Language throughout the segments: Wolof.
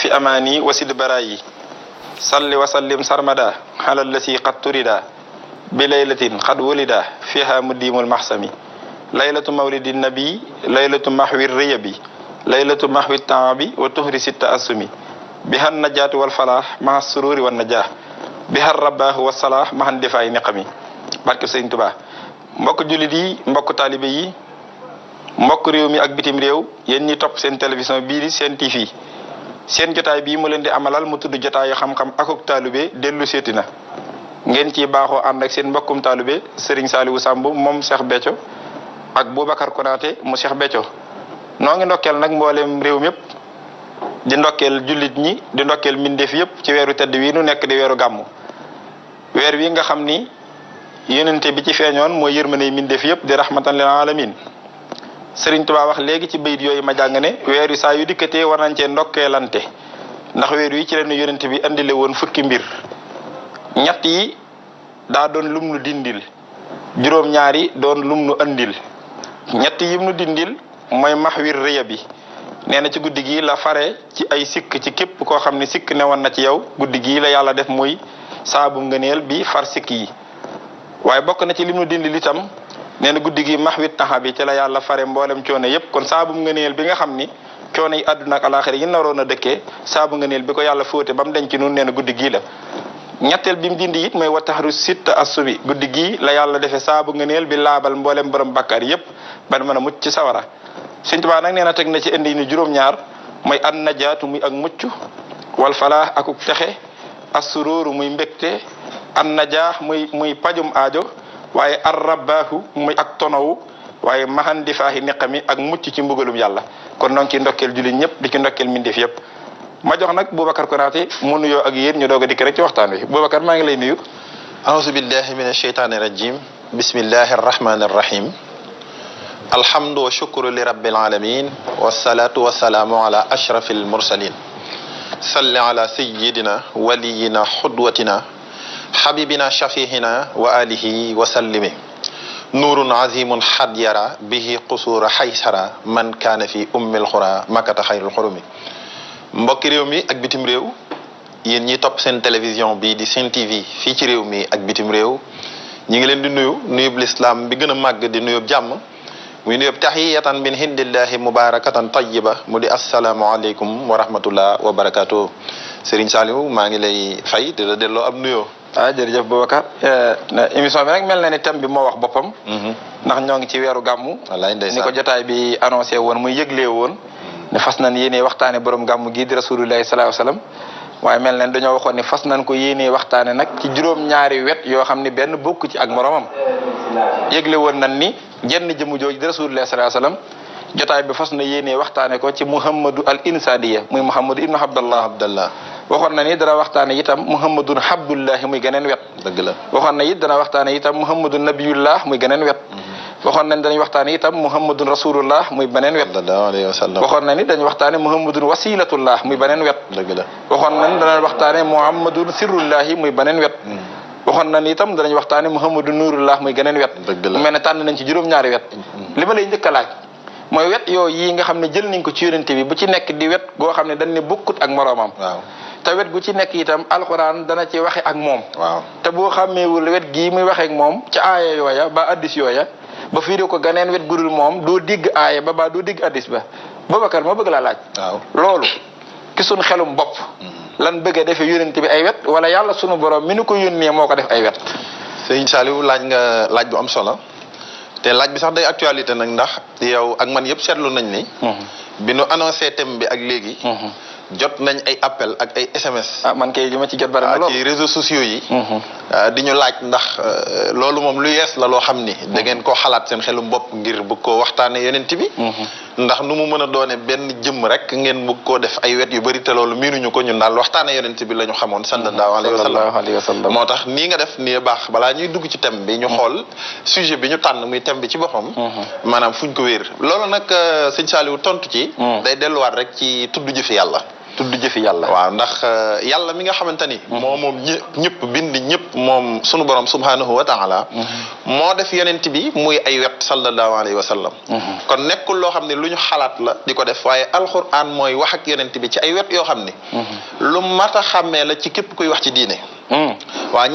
fi amaani wasid barayi salli wa sallim sarmada xalal lasi qad turida bi laylatin xad wulida fiha muddimul maxsami laylatu mawlidi nabi laylatu maxwi riyabi laylatu maxwi taabi wa tuhri sitta assumi bihan najaatu wal falaax maha sururi wan najaax bihar rabbaahu wa salaax mahan defaay niqami barke Sëriñ Tuubaa mbokk jullit yi mbokk taalibe yi mbokk réew mi ak bitim réew yéen ñi topp seen télévision bii di seen TV seen jotaay bii mu leen di amalal mu tudd jotaayu xam-xam akuk taalibe dellu seeti na ngeen ciy baaxoo ànd ak seen mbokkum taalibe Serigne Saliou Samb moom Cheikh Béthio ak Boubacar Konaté mu Cheikh Béthio noo ngi ndokkeel nag mboolem réew mépp di ndokkeel jullit ñi di ndokkeel mbindeef yëpp ci weeru tedd wi nu nekk di weeru gàmmu weer wi nga xam ni yonente bi ci feeñoon mooy yërmande mbindeef yëpp di rahmatan lil alamin Sëriñ Tuubaa wax léegi ci bayit yooyu ma jàng ne weer wi saa yu dikkatee war nañ cee ndokkeelante ndax weer wi ci leen yonente bi andile woon fukki mbir ñett yi daa doon lum nu dindil juróom-ñaari doon lum nu andil ñett yim nu dindil mooy maxwir rëya bi nee na ci guddi gi la fare ci ay sikk ci képp koo xam ne sikk newoon na ci yow guddi gi la yàlla def muy saabu ngëneel bi far sikk yi waaye bokk na ci lim nu dindil itam nee na guddi gi maxwit taxa bi ci la yàlla fare mboolem coono yépp kon saabu ngëneel bi nga xam ni coono yi àdduna ak alaxira yi naroon a dëkkee saabu ngëneel bi ko yàlla fóote ba mu denc ci nun nee na guddi gii la ñetteel bi mu dindi it mooy wataxaru sitta assumi guddi gii la yàlla defee saabu ngëneel bi laabal mboolem borom bakkaar yépp ban mën a mucc ci sawara Sëriñ Tuubaa nag nee na teg na ci indi ni juróom-ñaar mooy an najaatu muy ak mucc wal falaax akuk texe assuróoru muy mbégte an najaax muy pajum aajo waaye ar rabbaahu muy ak tonowu waaye mahan di faaxi niqami ak mucc ci mbugalum yàlla kon noo ngi ciy ndokkeel jullit ñëpp di ci ndokkeel mbindeef yëpp ma jox nag Boubacar Konaté mu nuyoo ak yéen ñu doog a dikk rek ci waxtaan wi Boubacar maa ngi lay nuyu. auzu billahi min asheytaani rajim bismillahi arrahmani arrahim alhamdu wa shukru li rabbil alamin wassalatu wassalaamu ala ashrafil mursalin salli ala sayyidina waliyina xudwatina xabibina shafihina wa alihi wa sallimi nuurun azimun xad yara bihi qusuura xaysara man kaana fi ummil xura makata xayrul xurumi mbokki réew mi ak bitim réew yéen ñi topp seen télévision bi di Sen TV fii ci réew mi ak bitim réew ñi ngi leen di nuyub lislaam bi gën a màgg di nuyub jàmm muy nuyub taxiyatan min hindillahi mubarakatan tayyiba mu di asalaamualeykum wa rahmatullah wa barakatuh Serigne Saliou maa ngi lay fay di la delloo ab nuyoo. Jërëjëf Boubacar émission bi nag mel na ni thème bi moo wax boppam ndax ñoo ngi ci weeru gàmmu wallaay ndeysaan ni ko jotaay bi annoncé woon muy yëglee woon ne fas nañ yéenee waxtaane borom gàmmu gii di rasulullahi sallallahu alayhi wasallam waaye mel na dañoo waxoon ni fas nañ ko yéenee waxtaane nag ci juróom-ñaari wet yoo xam ne benn bokk ci ak moromam yëgle woon nañ ni jenn jëmu jooju di rasulullahi sallallahu alayhi wasallam jotaay bi fas na yéenee waxtaane ko ci muhammadu al insaniya muy muhammadu ibnu abdallah waxoon na ni dana waxtaane itam muhammadun habdullahi muy geneen wet dëgg la waxoon na it dana waxtaane itam muhammadun nabiyullah muy geneen wet waxoon nañ dañuy waxtaane itam muhammadun rasulullah muy beneen wet sallallahu alayhi wa sallam waxoon na ni dañuy waxtaane muhammadun wasilatullah muy beneen wet dëgg la waxoon nañ danañ waxtaane muhammadun sirrullahi muy beneen wet waxoon nañ itam danañ waxtaane muhammadun nurullah muy geneen wet dëgg la mel ne tànn nañ ci juróom-ñaari wet li ma lay njëkk a laaj mooy wet yooyu yi nga xam ne jël nañ ko ci yonente bi bu ci nekk di wet goo xam ne dañ ne bokkut ak moroomam waaw te wet gu ci nekk itam alxuraan dana ci waxe ak moom waaw te boo xàmmeewul wet gii muy waxe ak moom ca aaya yooya ba addis yooya ba fiiri ko ganeen wet gudul moom doo digg aaya ba doo digg addis ba Boubacar ma bëgg laa laaj waaw loolu ki suñ xelum bopp lan bëgg a defee yónente bi ay wet wala yàlla sunu borom mi nu ko yónnee moo ko def ay wet Sëriñ Saliou laaj nga laaj bu am solo te laaj bi sax day actualité nag ndax yow ak man yëpp seetlu nañ ni bi nu annoncé thème bi ak léegi jot nañ ay appel ak ay SMS. man kay li ma ci jot bari na lool ci réseaux sociaux yi. di ñu laaj ndax loolu moom lu yees la loo xam ni. da ngeen koo xalaat seen xelum bopp ngir bëgg koo waxtaanee yonent bi. ndax nu mu mën a doone benn jëmm rek ngeen bëgg koo def ay wet yu bëri te loolu miinuñu ko ñun daal waxtaanee yonent bi la ñu xamoon. sallallahu alayhi wa sallam moo tax nii nga def nii baax balaa ñuy dugg ci thème bi ñu xool sujet bi ñu tànn muy thème bi ci boppam. maanaam fuñ ko wéer loolu nag sëñ Saliou tontu ci. day delluwaat rek ci tudd jëfi yàlla. tudd jëfi yàlla. waaw ndax yàlla mi nga xamante ni. moom ñëpp bind ñëpp moom sunu borom subhanahu wa taala. moo def yonent bi muy ay wet sallallahu alayhi wa sallam. kon nekkul loo xam ne lu ñu xalaat la di ko def waaye alquran mooy wax ak yonent bi ci ay wet yoo xam ni. lu mat a xàmmee la ci képp kuy wax ci diine. waaw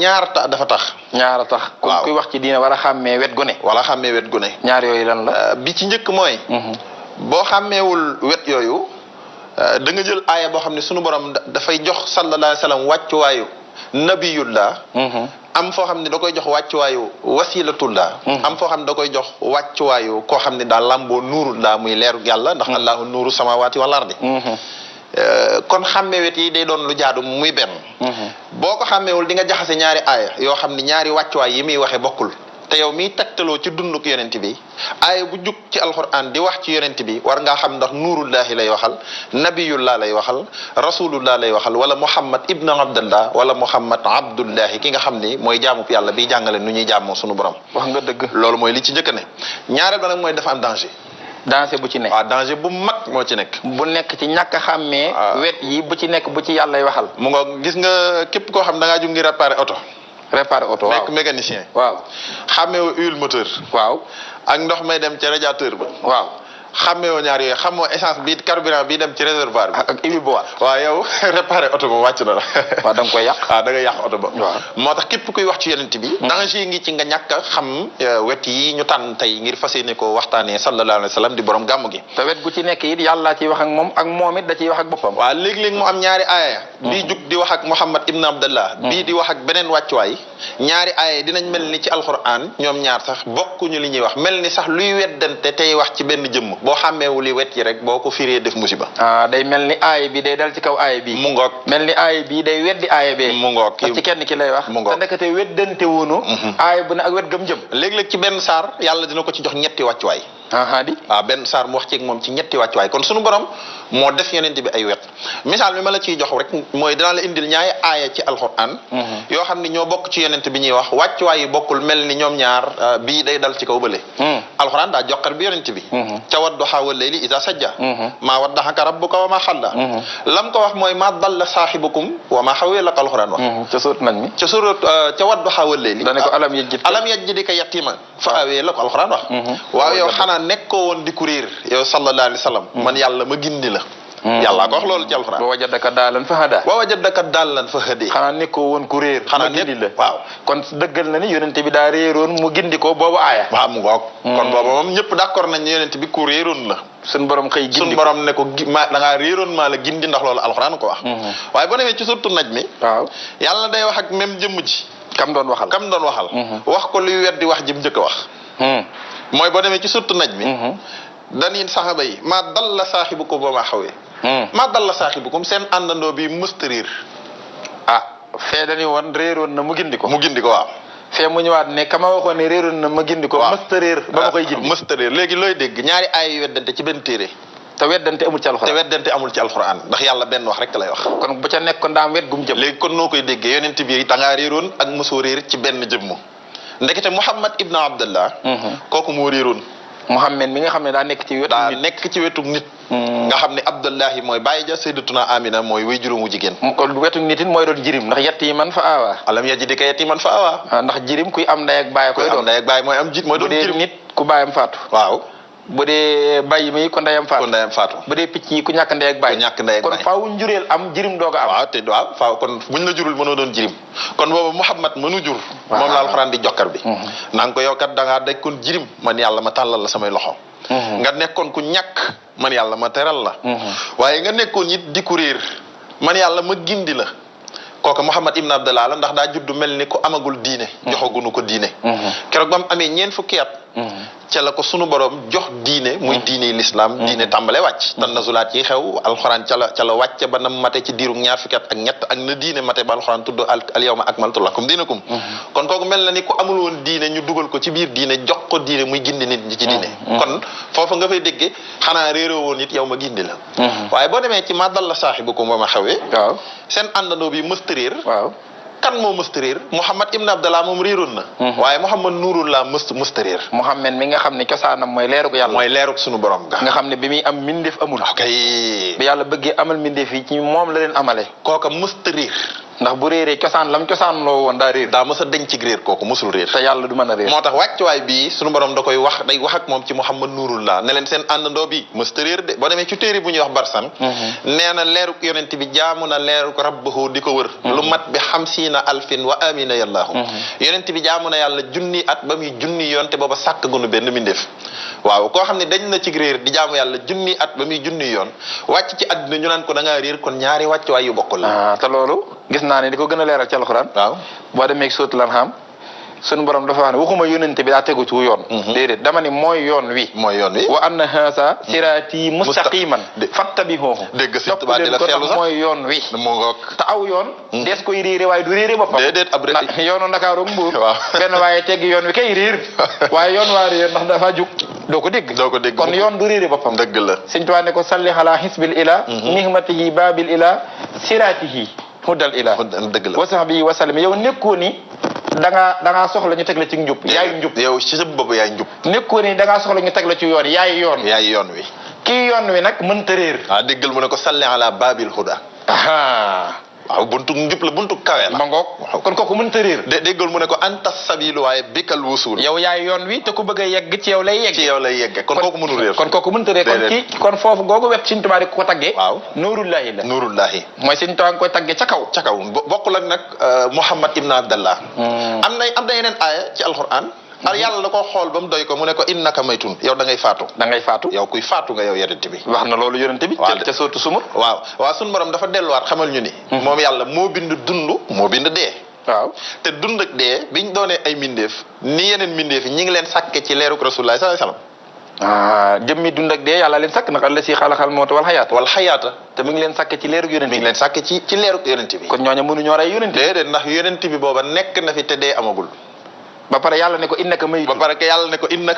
dafa tax. ñaar a tax. waaw kuy wax ci diine war a xàmmee wet gu ne. wala xàmmee wet gu ne. ñaar yooyu lan la. bi ci njëkk mooy. boo xàmmeewul wet yooyu. da nga jël aaya boo xam ne sunu borom dafay jox sallallahu alayhi wa sallam wàccuwaayu nabiyullah. am foo xam ne da koy jox wàccuwaayu wasilatullah. am foo xam ne da koy jox wàccuwaayu koo xam ne daal lamboo nuurullah muy leeru yàlla ndax allahu nuuru samawati wal ardi. kon xàmmee wet yi day doon lu jaadu muy benn. boo ko xàmmeewul di nga jaxase ñaari aaya yoo xam ne ñaari wàccuwaay yi muy waxee bokkul. te yow miy tegtaloo ci dunduk yonent bi aaya bu jug ci alquran di wax ci yonent bi war ngaa xam ndax nuurullahi lay waxal nabiyullah lay waxal rasulullah lay waxal wala muhammad ibn abdullah wala muhammad abdullahi ki nga xam ni mooy jaamu yàlla bi jàngale nu ñuy jaamoo sunu borom. wax nga dëgg. loolu mooy li ci njëkk ne ñaareel ba nag mooy dafa am danger. danger bu ci nekk. waaw danger bu mag moo ci nekk. bu nekk ci ñàkk a xàmmee. wet yi bu ci nekk bu ci yàllay waxal. mu nga gis nga képp koo xam da ngaa jug ngir réparer oto. réparer oto waaw nekk mécanicien. waaw xàmmeewoo huile moteur. waaw ak ndox may dem ci radiateur ba. waaw xàmmeewoo ñaar yooyu xamoo essence bi carburant bi dem ci réservoir bi. ak huile boîte. waaw yow réparer oto ba wàcc na la. waaw da nga koy yàq. waaw da nga yàq oto ba. waaw moo tax képp kuy wax ci yonent bi. danger ngi ci nga ñàkk a xam wet yi ñu tànn tey ngir fas yéene ko waxtaanee sallallahu alayhi wa sallam di borom gàmm gi. te wet gu ci nekk it yàlla ciy wax ak moom ak moom it da ciy wax ak boppam. waaw léeg-léeg mu am ñaari aaya. bii jug di wax ak Muhammad ibn Abdallah. bii di wax ak beneen wàccuwaay. ñaari aaya dinañ mel ni ci alquran ñoom ñaar sax bokkuñu li ñuy wax mel ni sax luy weddante tey wax ci benn jëmm boo xàmmeewu li wet yi rek boo ko firee def musiba. day mel ni aaya bi day dal ci kaw aaya bi. mu ngoog mel ni aaya bi day weddi aaya bee. mu ngoog ci kenn ki lay wax. mu ngoog te ndekete weddante woonu. aaya bu ne ak wet gëm jëm. léeg-léeg ci benn saar yàlla dina ko ci jox ñetti wàccuwaay. di waaw benn saar mu wax ci moom ci ñetti wàccuwaay kon sunu borom moo def yonent bi ay wet misaal bi ma la ciy jox rek mooy dinaa la indil ñaari aaya ci alquran. yoo xam ni ñoo bokk ci yonent bi ñuy wax wàccuwaay yi bokkul mel ni ñoom ñaar bii day dal ci kaw bële. alquran daa joxar bi yonent bi. ca wadduha wal layli iza sajja. maa waddahaka rabbuka wa maa xalla. lam ko wax mooy maa dalla saaxibukum wa maa xawee la ko alquran wax. ca surat nañ mi. ca wadduha wal layli. dana ko alam yajidka yatiman fa awee la ko alquran wax. waaw yow xanaa nekkoo woon di kuréer yow sallallahu alayhi wa sallam man yàlla ma gindi la. yàlla ko wax loolu ci alxuraan. wa wajadaka daalan fa hada. wa wajadaka daalan fa hadi. xanaa nekkoo woon ku réer. xanaa gindi la waaw. kon dëggal na ni yonent bi daa réeroon mu gindi ko boobu aaya. waaw mu ngoog. kon boobu moom ñëpp d'accord nañ ne yonent bi ku réeroon la. suñ borom xëy gindi suñ borom ne ko da ngaa réeroon maa la gindi ndax loolu alxuraan ko wax. waaye boo demee ci surtu naj mi. waaw yàlla day wax ak même jëmm ji. kam doon waxal. wax ko luy weddi wax ji mu njëkk a wax. mooy boo demee ci surtu naj mi. dañuy saxaba yi maa dalla saaxibukum wa maa xawee. maa dalla saaxibukum seen àndandoo bi mësta réer. fee dañuy woon réeroon na mu gindi ko. waaw. fee mu ñëwaat ne kama waxoon ne réeroon na ma gindi ko. waaw mësta réer ba ma koy gindi. mësta réer léegi looy dégg ñaari aay yu weddante ci benn téere. te weddante amul ci alxuraan. ndax yàlla benn wax rek lay wax. kon bu ca nekk kon daa am wet gum jëm. léegi kon noo koy déggee yonent bi da ngaa réeroon ak mosoo réer ci benn jëmm. ndekete Muhammad ibn Abdallah. kooku moo réeroon. Muhammad mi nga xam ne daa nekk ci wetu nit. nekk ci wetu nit. nga xam ne Abdullahi mooy bàyyi ja sayyidatuna Amina mooy way juróomu jigéen. kon wetu nit it mooy doon jirim ndax yatiiman fa aawaa. alam yajidka yatiiman fa aawaa. ndax jirim kuy am ndey ak baay koy doon. ndey ak baay mooy am mooy doon jirim. bu dee nit ku baayam faatu. waaw. bu dee bàyyi mi ku ndeyam faatu. bu dee picc yi ku ñàkk ndey ak baay. kon faaw njureel am jirim doog a am. waaw faaw kon buñ la jurul mënoo doon jirim. kon boobu Muhammad mënu jur. moom la alxuraan di jokkar bi. naan ko yow kat da ngaa dekkoon jirim man yàlla ma tàllal la samay loxo. nga nekkoon ku ñàkk man yàlla ma teral la. waaye nga nekkoon it di ku réer man yàlla ma gindi la. kooka Muhammad ibn Abdallah la ndax daa juddu mel ni ko amagul diine. joxagunu ko diine. keroog ba mu amee ñeent fukki at. ca la ko sunu borom jox diine. muy diine l'islam diine tàmbale wàcc. tanazulaat yi xew alxuraan ca la wàcce ba na mate ci diiru ñaar fukki at ak ñett ak na diine mate ba alxuraan tudd al yawma akmaltu lakum diinakum. kon kooku mel na ni ku amul woon diine ñu dugal ko ci biir diine jox ko diine muy gindi nit ñi ci diine. kon foofu nga fay déggee xanaa réeroo woon it yow ma gindi la. waaye boo demee ci ma dalla saaxibukum wa ma xawee. waaw seen àndandoo bi mësta réer. waaw kan moo mësta réer Muhammad ibn Abdallah moom réeroon na waaye Muhammad nuurullah mësta réer Muhammad mi nga xam ne cosaanam mooy leerug yàlla mooy leerug sunu borom ga nga xam ne bi muy am mindeef amul kay bi yàlla bëggee amal mindeef yi ci moom la leen amale kooka mësta réer ndax bu réeree cosaan lam cosaan loo woon daa réer daa mës a denc réer kooku mësul réer te yàlla du mën a réer moo tax wàccuwaay bii sunu borom da koy wax day wax ak moom ci Muhammad nuurullah ne leen seen àndandoo bi mësta réer de boo demee ci téere bu ñuy wax barsan nee na leeruk yonent bi jaamu na leeruk rabbahu di ko wër lu mat bi 50,000 wa amina yallaahu yonent bi jaamu na yàlla junni at ba muy junni yoon te booba sàkk gunu benn mindeef waaw koo xam ne dañ na ci réer di jaamu yàlla junni at ba muy junni yoon wàcc ci àddina ñu naan ko da ngaa réer kon ñaari wàccuwaay yu bokkul la te loolu gis naa ne di ko gën a leeral ci alxuraan waaw boo demee sóotu lan xam sunu borom dafa wax ne waxuma yónente bi daa tegu ci yoon déedéet dama ni mooy yoon wi wa anna haasa siraati mustaqiman fattabihuhu dégg si tubaab di la feelu sax mooy yoon wi mu ngoog te aw yoon dees koy réere waaye du réere boppam déedéet ab ndax yoonu Ndakaaru ak Mbuur waaw benn waaye teggi yoon wi kay réer waaye yoon waa réer ndax dafa jug doo ko dégg kon yoon du réere boppam dëgg la Sëñ Tuubaa ne ko salli ala hisbil ila nihmatihi babil ila siraatihi huddal ila dëgg la wa sahbihi wa sallam yow nekkoo ni da ngaa soxla ñu teg la ci njub yaay njub yow ci sa bopp yaay njub nekkoo ni da ngaa soxla ñu teg la ci yoon yaay yoon wi kii yoon wi nag mënta réer déggal mu ne ko salli ala babil huda waaw buntu njub la buntu kawe la ma ngoog kon kooku mënta réer déggal mu ne ko anta sabilu waaye bikal wusul yow yaay yoon wi te ku bëgg a yegg ci yow lay yegg kon kooku mënul réer kon kooku mënta réer kon foofu googu wet Sëñ Tuubaa di ko taggee waaw nuurullahi la nuurullahi mooy Sëñ Tuubaa nga koy taggee ca kaw bokkul ak nag Muhammad ibn Abdallah am na yeneen aaya ci alquran yàlla da koo xool ba mu doy ko mu ne ko innaka maytun yow da ngay faatu yow kuy faatu nga yow yonent bi wax na loolu yonent bi ca sootu sumur waaw suñu borom dafa delluwaat xamal ñu ni moom yàlla moo bind dund moo bind dee waaw te dund ak dee biñ doonee ay mindeef ni yeneen mindeef yi ñi ngi leen sàkke ci leeruk rasulullah sallallahu alayhi wasallam jëmmi dund ak dee yàlla leen sàkk nag alla si xalaxal mawta wal xayaata te mi ngi leen sàkke ci leeruk yonent bi mi ngi leen sàkke ci leeruk yonent bi kon ñooñu mënuñoo rey yonent bi déedéet ndax yonent bi booba nekk na fi te dee amagul ba pare yàlla ne ko innaka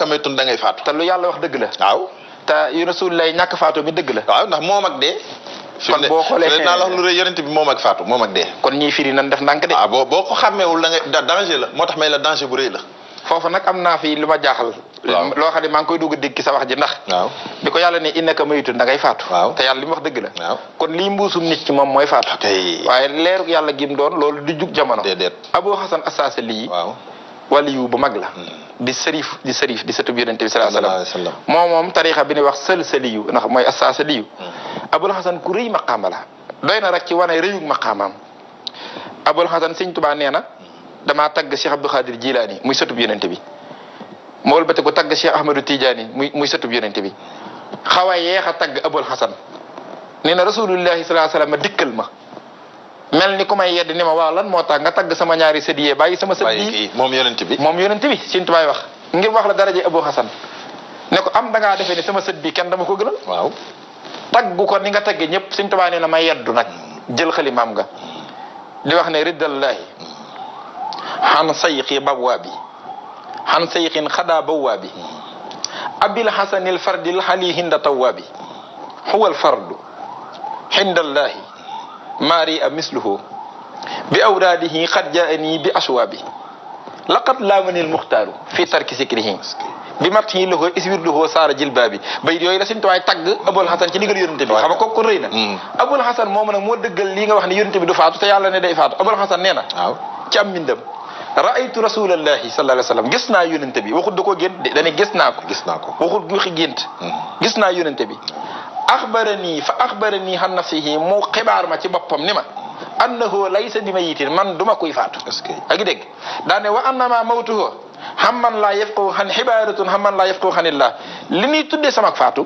maytun da ngay faatu te lu yàlla wax dëgg la waaw te rasulullah ñàkk faatu bi dëgg la waaw ndax moom ak dee kon boo xoolee naa la wax lu rëy yonent bi moom ak faatu moom ak dee kon ñiy firi nan def ndànk de boo ko xàmmeewul danger la moo tax may la danger bu rëy la foofu nag am naa fi lu ma jaaxal loo xam ne maa ngi koy dugg dégg sa wax ji ndax bi ko yàlla ne innaka maytun da ngay faatu te yàlla li mu wax dëgg la kon lii mbuusum nit ci moom mooy faatu waaye leeruk yàlla gim doon loolu du jug jamono Abu Hasan As-Saasili waliyu bu mag la di sërif di sëtub yonente bi sallallahu alayhi wasallam moom tarixa bi ñuy wax sël-sëliyu ndax mooy As-Saasiliyu Abul Hasan ku rëy maqaama la doy na rek ci wane rëyug maqaamaam Abul Hasan Sëñ Tuubaa nee na damaa tagg Cheikh Abdou Khadir Jilaani muy sëtub yonente bi ma wëlbati ko tagg Cheikh Ahmadou Tidiane muy sëtub yonente bi xaw a yeex a tagg Abul Hasan nee na rasulullahi sallallahu alayhi wasallam dikkal ma mel ni ku may yedd ni ma waaw lan moo tax nga tagg sama ñaari sët yee bàyyi sama sët yi moom yonent bi Sëñ Tuubaa wax ngir wax la daraje Abu Hasan ne ko am da ngaa defee ne sama sët bi kenn dama ko gënal waaw taggu ko ni nga tagge ñëpp Sëñ Tuubaa nee na ma yeddu nag jël xalimaam nga di wax ne riddallahi xan sayqi babwaabi xan sayqin xadaa bawwaabi abil hasanil fardil xali hinda tawwaabi huwal fardu hindallahi maari a misluhu bi awraadihi qad jaani bi aswaabi laqad laamanil muxtaaru fi tarki sikrihi bi mathi lahu iswirluhu saara jilbaabi bay yooyu la Sëñ Tuubaa tagg Abul Hasan ci ndigal yonente bi xam nga kooku rëy na Abul Hasan moom nag moo dëggal lii nga wax ne yonente bi du faatu te yàlla ne day faatu Abul Hasan nee na ci am mbindam raaytu rasulallahi sallallahu alayhi wasallam gis naa yonente bi waxut da koo gént dane gis naa ko waxut waxi gént gis naa yonente bi axbarani han nafsihi mu xibaar ma ci boppam ni ma annahu laysa bi mayitin man duma kuy faatu ak ngi dégg daane wa annama mawtuhu hamman laa yafqahu xan xibaratun hamman laa yafqahu xanillah li ñuy tuddee sama faatu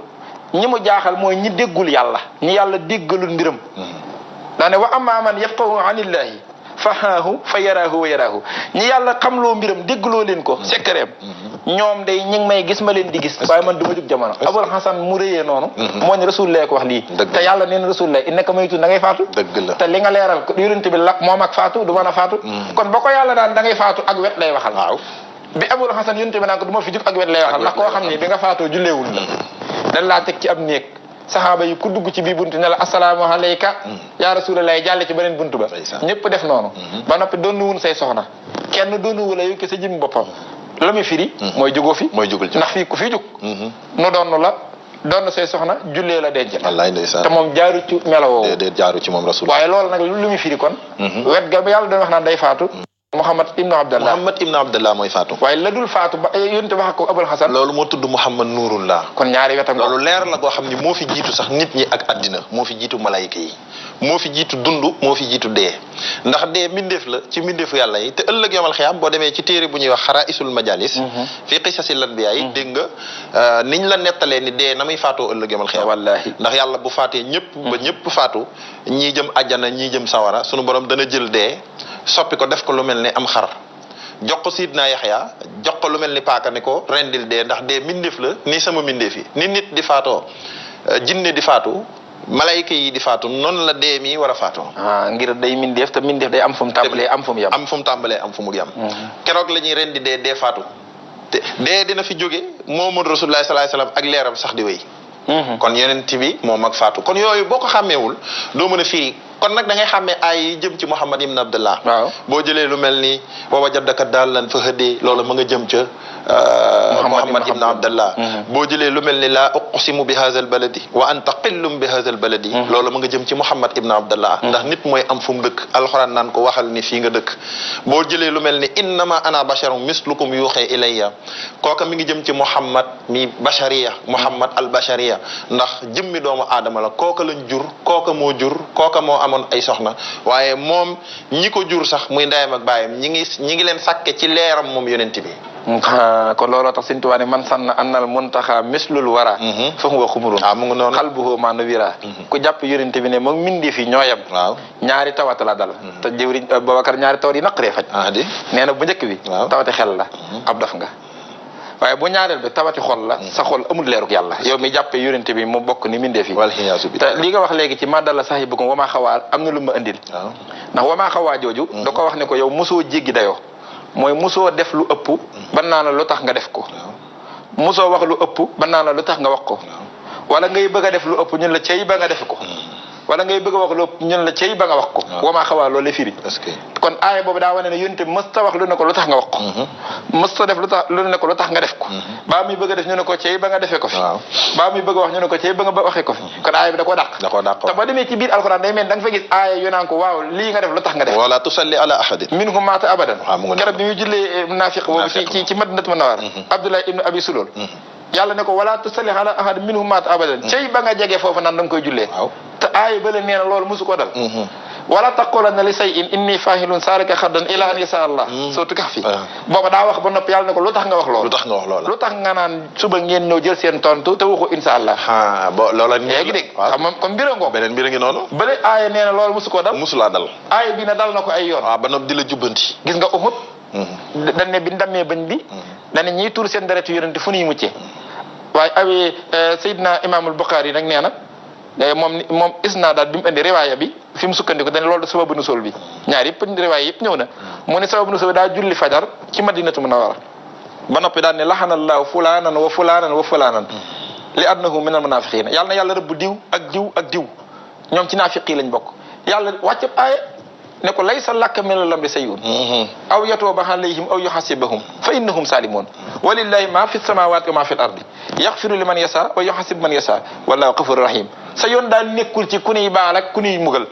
ñi mu jaaxal mooy ñi déggul yàlla ñi yàlla déggalul mbiram daane wa amma man yafqahu xanillahi fahaahu fa yaraahu wa yaraahu ñi yàlla xamloo mbiram déggloo leen ko sekkareem ñoom day ñi ngi may gis ma leen di gis waaye man du ma jug jamono Abul Hasan mu réyee noonu moo ne rasulullah ko wax lii te yàlla nee na rasulullah innaka maytun da ngay faatu te li nga leeral yonent bi lak moom ak faatu du mën a faatu kon ba ko yàlla daan da ngay faatu ak wet lay waxal waaw bi Abul Hasan yonent bi naan ko du ma fi jug ak wet lay waxal ndax koo xam ne bi nga faatoo julleewul la dañ laa teg ci ab néeg saxaaba yi ku dugg ci biir buntu ne la assalaamu alayka ya rasulallah jàlle ci beneen buntu ba ñëpp def noonu ba noppi doon wun say soxna kenn doonu wula yow ke sa jëm boppam la muy firi mooy jógoo fi mooy jógul ci ndax fii ku fi jóg nu doon la doon say soxna jullee la denc la wallaay ndeysaan te moom jaaru ci melowoo déedéet jaaru ci moom rasul waaye loolu nag lu muy firi kon wet ga yàlla doon wax naan day faatu Muhammad ibnu Abdallah mooy faatu waaye la dul faatu ba yonte wax ko Abul Hasan loolu moo tudd Muhammad Nuurullah kon ñaari wetam loolu leer la goo xam ni moo fi jiitu sax nit ñi ak addina moo fi jiitu malayka yi moo fi jiitu dund moo fi jiitu dee ndax dee mbindeef la ci mbindeefu yàlla yi te ëllëg yomal xiyaam boo demee ci téere bu ñuy wax xaraisul majalis fii qisasil anbiya yi dégg nga niñ la nettalee ni dee na muy faatoo ëllëg yomal xiyaam wallahi ndax yàlla bu faatee ñëpp ba ñëpp faatu ñii jëm àjjana ñii jëm sawara sunu borom dana jël dee soppi ko def ko lu mel ni am xar jox ko Sidna Yaxya jox ko lu mel ni paaka ni ko rendil dee ndax dee mbindeef la ni sama mbindeef yi ni nit di faatoo jinne di faatu malayka yi di faatu noonu la dee mi war a faatoo ngir day mindeef te mindeef day am fu mu tàmbalee am fu mu yam am fu mu tàmbalee am fu mu yam keroog la ñuy rendi dee faatu te dee dina fi jóge Muhammad Rasulullah sallallahu alayhi wasallam ak leeram sax di wéy kon yeneen bi moom ak faatu kon yooyu boo ko xàmmeewul doo mën a firi kon nag da ngay xàmmee ay yi jëm ci Muhammad ibn Abdullah waaw boo jëlee lu mel ni wa wajadaka daallan fa hëdee loolu ma nga jëm ca Muhammad ibn Abdullah boo jëlee lu mel ni laa uqsimu bi haazal baladi wa anta qillum bi haazal baladi loolu ma nga jëm ci Muhammad ibn Abdullah ndax nit mooy am fu mu dëkk alxuraan naan ko waxal ni fii nga dëkk boo jëlee lu mel ni innama ana basharun mislukum yuuxee ilayya kooka mi ngi jëm ci Muhammad mi bashariya Muhammad al bashariya ndax jëmmi doomu aadama la kooka lañ jur kooka moo jur kooka moo amoon ay soxna waaye moom ñi ko jur sax muy ndeyam ak baayam ñi ngi leen sàkke ci leeram moom yonent bi kon looloo tax Sëñ Tuubaa ne man sanna annal muntaxa mislul wara fa huwa xumurun mu ngi noonu qalbuhu ma nawira ku jàpp yonent bi ne moom mindi fi ñooyam waaw ñaari tawat la dal te jëwriñ Babacar ñaari tawat yi naqaree faj nee na bu njëkk bi tawati xel la ab daf nga waaye bu ñaareel bi tawati xol la sa xol amul leeruk yàlla yow mi jàppee yonent bi mu bokk ni mindee fi te li nga wax léegi ci madalla sax yi bëgg wamaa xawaa am na lu ma indil ndax wamaa xawaa jooju da ko wax ne ko yow mosoo jéggi dayoo mooy mosoo def lu ëpp ban naa la lu tax nga def ko mosoo wax lu ëpp ban naa la lu tax nga wax ko wala ngay bëgg a def lu ëpp ñun la cey ba nga def ko wala ngay bëgg a wax lu ëpp ñun la cey ba nga wax ko wamaa xawaa loolu la firi kon aaya boobu daa wane ne yonent bi mësta wax lu ne ko lu tax nga wax ko mësta def lu ne ko lu tax nga def ko baa muy bëgg a def ñu ne ko cey ba nga defee ko fi baa muy bëgg a wax ñu ne ko cey ba nga waxee ko fi kon aaya bi da koo dàq te ba demee ci biir alxuraan day mel da nga fa gis aaya yu naan ko waaw lii nga def lu tax nga def wala tusalli ala ahadin minhum maata abadan garab bi muy jullee naafiq boobu ci Madinatu Munawwara Abdullah ibnu Abi Sulul yàlla ne ko wala tusalli ala ahad minhum maata abadan cey ba nga jegee foofu naan da nga koy jullee te aaya ba la nee na loolu mosu ko dal wala taqulanna li shay'in inni fa'ilun zalika xaddan ila an yasha Allah sootu Kahfi booba daa wax ba noppi yàlla ne ko lu tax nga wax loolu lu tax nga naan suba ngeen ñëw jël seen tontu te waxu insha Allah loola léegi dégg xam moom comme mbir ngoo beneen mbir ngi noonu bële aaya nee na loolu mosu ko dal mosulaa dal aaya bi ne dal na ko ay yoon ba noppi di la jubbanti gis nga Uhud dañ ne bi ndamee bañ bi dañ ne ñiy tuur seen deret yonente fu ñuy muccee waaye abi Seydina Imaamul Buxaari nag nee na moom isnaadaat bi mu indi riwaaya bi fi mu sukkandiku dañ loolu sababu nusul bi ñaar yëpp riwaaya yëpp ñëw na mu ne sababu nusul bi daa julli fajar ci Madinatu Munawwara ba noppi daal ne laxanallaahu fulaanan wa fulaanan wa fulaanan li annahu minal munaafiqiina yàlla na yàlla rëbb diw ak diw ak diw ñoom ci naafiq yi lañ bokk yàlla wàccab aaya ne ko laysa laka minal amri shay'un aw yatuuba alayhim aw yuhasibahum fa innahum salimun walillahi ma fi samawati wa ma fi l ardi yaxfiru liman yasa wa yuhasib man yasa wallahu ghafurur rahim sa yoon daal nekkul ci ku nuy baal ak ku nuy mugal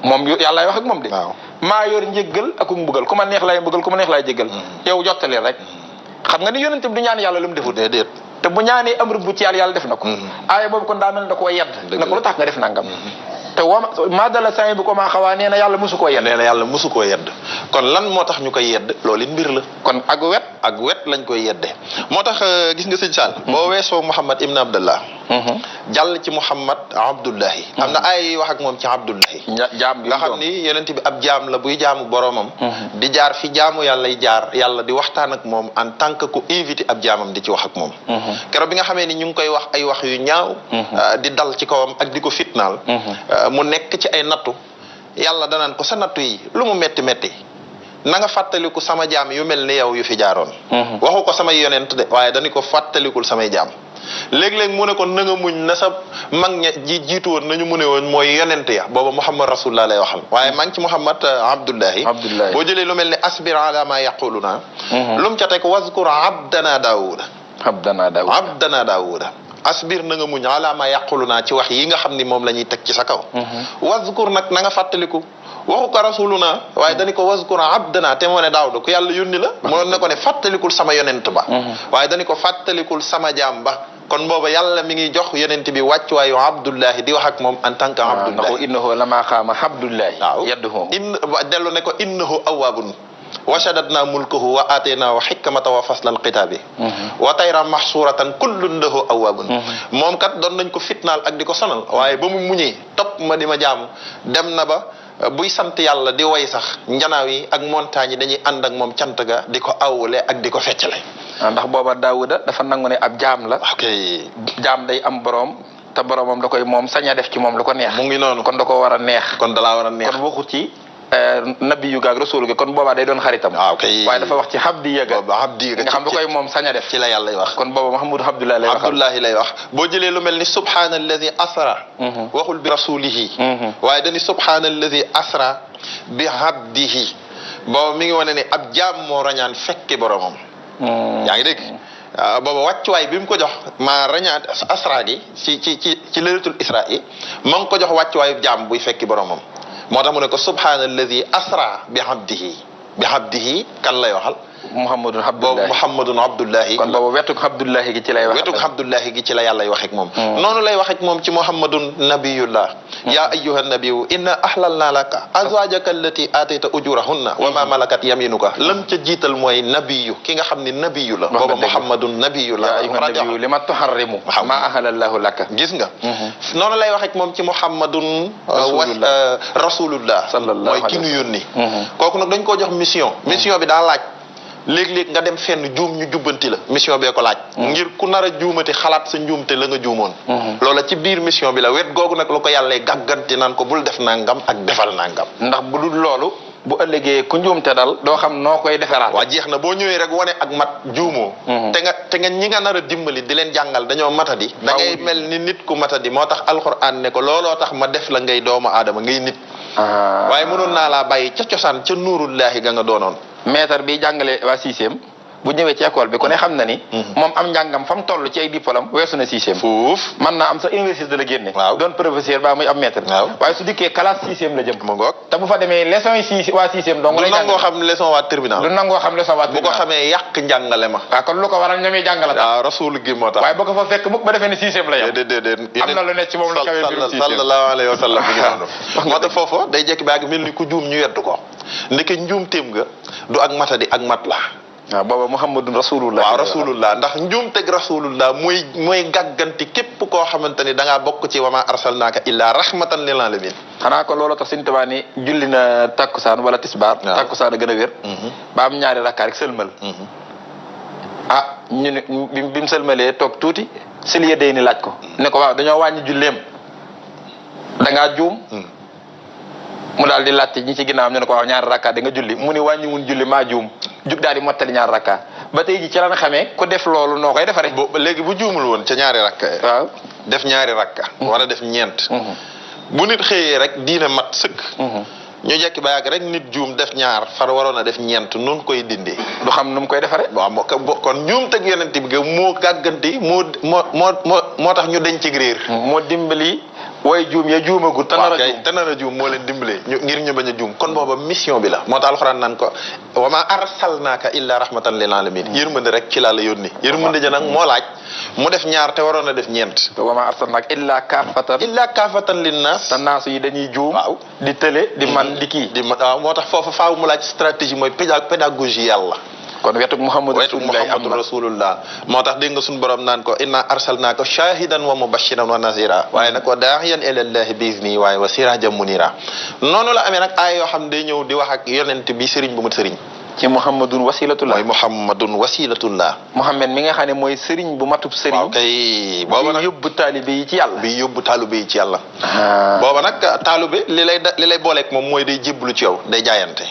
moom yàllaay wax ak moom de maa yor njéggal ak mbugal ku ma neex laay mbugal ku ma neex laay jéggal yow jottali rek xam nga ni yonent bi du ñaan yàlla lu mu deful déedéet te bu ñaanee am rëbb ci yàlla def na ko aaya boobu kon daa mel ne da koo yedd ne ko lu tax nga def nangam te maa dala saa bu ko maa xawaa nee na yàlla mosu koo yedd kon lan moo tax ñu koy yedd loolu it mbir la kon ak wet lañ koy yedde moo tax gis nga sëñ Sall boo weesoo Muhammad ibn Abdullah jàll ci Muhammad Abdullahi am na ay wax ak moom ci Abdullahi jaam nga xam ni yonent bi ab jaam la buy jaamu boromam di jaar fi jaamu yàlla jaar yàlla di waxtaan ak moom en tant que ku invité ab jaamam di ci wax ak moom keroog bi nga xamee ni ñu ngi koy wax ay wax yu ñaaw di dal ci kawam ak di ko fitnaal mu nekk ci ay nattu yàlla danaan ko sa nattu yi lu mu metti metti na nga fàttaliku sama jaam yu mel ni yow yu fi jaaroon waxu ko samay yonent de waaye dañu ko fàttalikul samay jaam léeg-léeg mu ne ko na nga muñ na sa mag ña jiitu woon nañu mu ne woon mooy yonent ya booba Muhammad rasulullah lay waxal waaye maa ngi ci Muhammad Abdullahi boo jëlee lu mel ne asbir ala ma yaquluna lu mu ca teg wazkur abdana daawuda asbir na nga muñ ala ma yaquluna ci wax yi nga xam ni moom la ñuy teg ci sa kaw wazkur nag na nga fàttaliku waxu ko rasuluna waaye dañu ko wazkur abdana te moo ne Daawuda ku yàlla yónni la mënoon na ko ne fàttalikul sama yonent ba waaye dañu ko fàttalikul sama jaam ba kon booba yàlla mi ngi jox yonent bi wàccuwaayu Abdullahi di wax ak moom en tant que Abdullahi innahu lama qaama Abdullahi yadduhum dellu ne ko innahu awwaabun wa shaddadna mulkahu wa aataynaahu hikmata wa faslal xitaabi wa tayra mahsuratan kullun lahu awwaabun moom kat doon nañ ko fitnaal ak di ko sonal waaye ba mu muñee topp ma di ma jaamu dem na ba buy sant yàlla di way sax njanaaw yi ak montagne yi dañuy ànd ak moom cant ga di ko awwale ak di ko feccale ndax booba Daawuda dafa nangu ne ab jaam la ok jaam day am boroom te boroomam da koy moom sañ a def ci moom lu ko neex mu ngi noonu kon da ko war a neex kon dalaa war a neex kon waxu ci nabi yu gaag rasul ga kon boobaa day doon xaritam waaye dafa wax ci habdi yëga nga xam da koy moom sañ a def ci la yàlla lay wax kon booba Muhammadu Abdullahi lay wax boo jëlee lu mel ni subhaana alladi asra waxul bi rasulihi waaye dañi subhaana alladi asra bi habdihi booba mi ngi wane ne ab jaam moo rañaan fekke boromam yaa ngi dégg booba wàccuwaay bi mu ko jox ma rañaan asra gi ci laylatul isra yi ma ngi ko jox wàccuwaayu jaam buy fekki boromam moo tax mu ne ko subhaana alladi asra bi abdihi kan lay waxal Muhammadun Abdullahi kon boobu wetuk Abdullahi gi ci lay wax wetuk Abdullahi gi ci la yàlla wax ak moom noonu lay wax ak moom ci Muhammadun nabiyullah ya ayyuha nabiyu inna ahlalna laka azwajaka allati atayta ujurahunna wa ma malakat yaminuka lam ca jiital mooy nabiyu ki nga xam ne nabiyu la booba Muhammadun nabiyullah ya ayyuha nabiyu lima tuharrimu ma ahalallahu laka gis nga noonu lay wax ak moom ci Muhammadun rasulullah mooy ki nu yónni kooku nag dañ koo jox mission bi daa laaj léeg-léeg nga dem fenn juum ñu jubbanti la mission bee ko laaj ngir ku nar a juumati xalaat sa njuumte la nga juumoon loola ci biir mission bi la wet googu nag la ko yàlla gàgganti naan ko bul def nangam ak defal nangam ndax bu dul loolu bu ëllëgee ku njuumte dal doo xam noo koy defaraat waa jeex na boo ñëwee rek wane ak mat juumoo te nga ñi nga nar a dimbali di leen jàngal dañoo matadi da ngay mel ni nit ku matadi moo tax alxuraan ne ko looloo tax ma def la ngay doomu aadama ngay nit waaye mënoon naa laa bàyyi ca cosaan ca nuurullaahi ga nga doonoon maître bi jàngale waa sixième bu ñëwee ci école bi ku ne xam na ni moom am njàngam fa mu toll ci ay diplôme weesu na sixième fuuf mën naa am sa université de la génne doon professeur ba muy am maître waaye su dikkee classe sixième la jëm ma ngoog te bu fa demee leçon yi waa sixième donc du nangoo xam leçon waa terminal du nangoo xam leçon waa terminal bu ko xamee yàq njàngale ma waaw kon lu ko waral ñoomee jàngala tax waaw rasul gi moo tax waaye boo ko fa fekk mukk ba defee ne sixième la yem déedéet am na lu nekk ci moom la kawee mbirum sixième sallallahu alayhi wa sallam bi ngi noonu moo tax foofu day jekki baag mel ni ku juum ñu yeddu ko ndeke njuum téem nga du ak matadi ak mat la waaw booba Muhammadun rasulullah waaw rasulullah ndax njuumteg rasulullah mooy gàgganti képp koo xamante ni da ngaa bokk ci wama arsalnaaka illa rahmatan lil alamin xanaa ko loolu tax Sëñ Tuubaa ni julli na takkusaan wala tisbaar takkusaan a gën a wér ba am ñaari rakkaa rek sëlmal ñu ne bi mu sëlmalee toog tuuti siliya day ni laaj ko ne ko waaw dañoo wàññi julleem da ngaa juum mu daal di laajte ñi ci ginnaaw ñu ne ko waaw ñaari rakka da nga julli mu ni wàññi wun julli maa juum jug daal di mottali ñaari rakka ba tey ji ci lan xamee ku def loolu noo koy defaree. léegi bu juumul woon ca ñaari rakka. waaw def ñaari rakka. war a def ñeent. bu nit xëyee rek diina mat sëkk. ñu jekki ba yàgg rek nit juum def ñaar far waroon a def ñeent nun koy dindee. du xam nu mu koy defaree. waaw kon ñuum teg yonent bi moo gàgganti moo tax ñu denc ci réer. moo dimbali. way juum ya juumagut te nar a juum moo leen dimbalee ngir ñu bañ a juum kon booba mission bi la moo tax alxuraan naan ko wa ma arsalnaaka illa rahmatan lil alamin yërmande rek ci laa la yónni yërmande ja nag moo laaj mu def ñaar te waroon a def ñeent wa ma arsalnaaka illa kaafatan linnaas te naasu yi dañuy juum waaw di tële di man di kii waaw moo tax foofu faaw mu laaj stratégie mooy pédagogie yàlla kon wetuk Muhammadu rasulullah moo tax dégg nga suñu borom naan ko inna arsalnaaka shahidan wa mubashiran wa nazira waaye nag wa daa'iyan ilallahi bi izni waaye wa sirajan munira noonu la amee nag ay yoo xam day ñëw di wax ak yonent bi sëriñ bu mat sëriñ ci Muhammadun wasilatullah mooy Muhammadun wasilatullah Muhammad mi nga xam ne mooy sëriñ bu matub sëriñ waaw kay booba nag yóbbu taalibe yi ci yàlla bi yóbbu taalibe yi ci yàlla booba nag taalibe li lay booleeg moom mooy day jébbalu ci yow day jaayante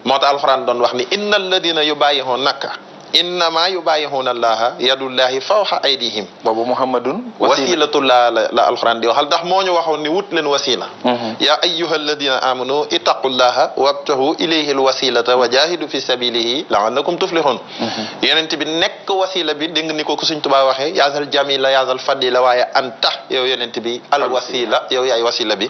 moo tax alxuraan doon wax ni inna alladina yubayi'unaka innama yubayi'una allaha yadullahi fawqa aydihim boobu muhammadun wasilatullah la alquran di waxal ndax moo ñu waxoon ni wut leen wasila ya ayyuha alladina amanu ittaqullaha wabtahu ilayhi alwasilata wa jahidu fi sabilihi la'allakum tuflihun yonent bi nekk wasila bi dégg ni ko Sëñ Tuubaa waxee yaasal jamila yaasal fadila waaye anta yow yonent bi al wasila yow yaay wasila bi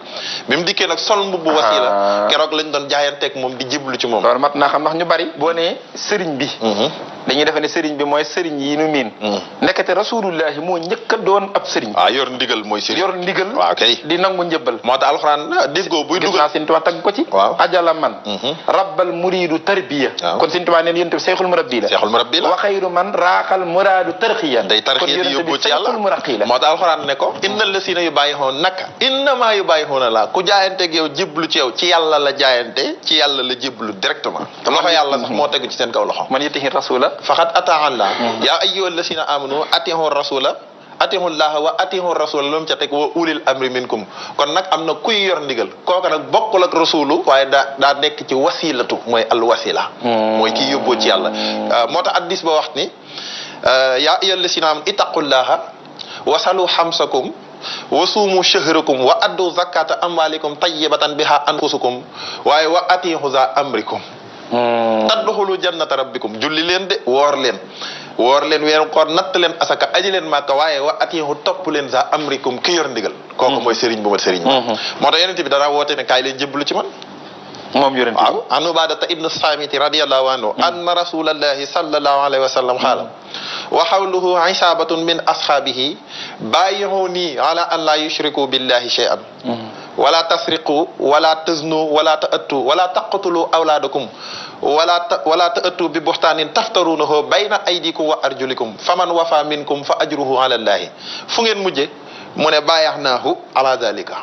mu dikkee nag sol mbubbu wasila keroog lañ doon jaayanteeg moom di jiblu ci moom loolu mat naa xam ndax ñu bari boo nee sëriñ bi dañuy defe ne sëriñ bi mooy sëriñ yi nu miin nekkate rasulullahi moo njëkk a doon ab sëriñ yor ndigal mooy sëriñ yor ndigal waaw kay di nangu njëbbal moo tax alxuraan déggoo buy dugal gis naa Sëñ Tuubaa tagg ko ci waaw ajala man rabbal muridu tarbiya kon Sëñ Tuubaa neen yonent bi seexul murabbi la seexul murabbi la wa xayru man raaxal muraadu tarxiya day tarxiya di yóbbu ci yàlla muraqi la moo tax alxuraan ne ko innal lasina yubayi'una naka innama yubayi'una la ku jaayanteeg yow jéblu ci yow ci yàlla la jaayante ci yàlla la jéblu directement te loxo yàlla sax moo tegu ci seen kaw loxo man yutihi rasula faqad ataa Allah yaa ayyuha allasina amanu atihu rasula atihu llaha wa atihu rasula lu mu ca teg wa ulil amri minkum kon nag am na kuy yor ndigal kooka nag bokkul ak rasulu waaye daa nekk ci wasilatu mooy al wasila mooy kii yóbboo ci yàlla moo tax addis ba wax ni yaa ayyuha allasina amanu ittaqullaha wasalu xamsakum wa suumu shahrakum wa addu zakata amwalikum tayyibatan biha anfusukum waaye wa atihu za amrikum tadduxulu jannata rabbikum julli leen de woor leen weeru koor natt leen asaka aji leen màkka waaye wa atihu topp leen za amrikum ki yor ndigal kooku mooy sëriñ bu mat sëriñ moo tax yonent bi dara woote ne kaay leen jébbalu ci man moom yonent waaw an Ubaadata ibnu Saamiti radiyallahu anhu anna rasulallahi sallallahu alayhi wa sallam xaala wa xawluhu isaabatun min ashaabihi baayi'uuni ala an laa yushriku billahi shay'an wala tasriqu wala taznu wala ta'attu wala taqtulu awlaadakum wala ta'attu bi buhtaanin taftaruunahu bayna aydikum wa arjulikum faman wafa minkum fa ajruhu ala llahi fu ngeen mujje mu ne baayaxnaahu ala dalika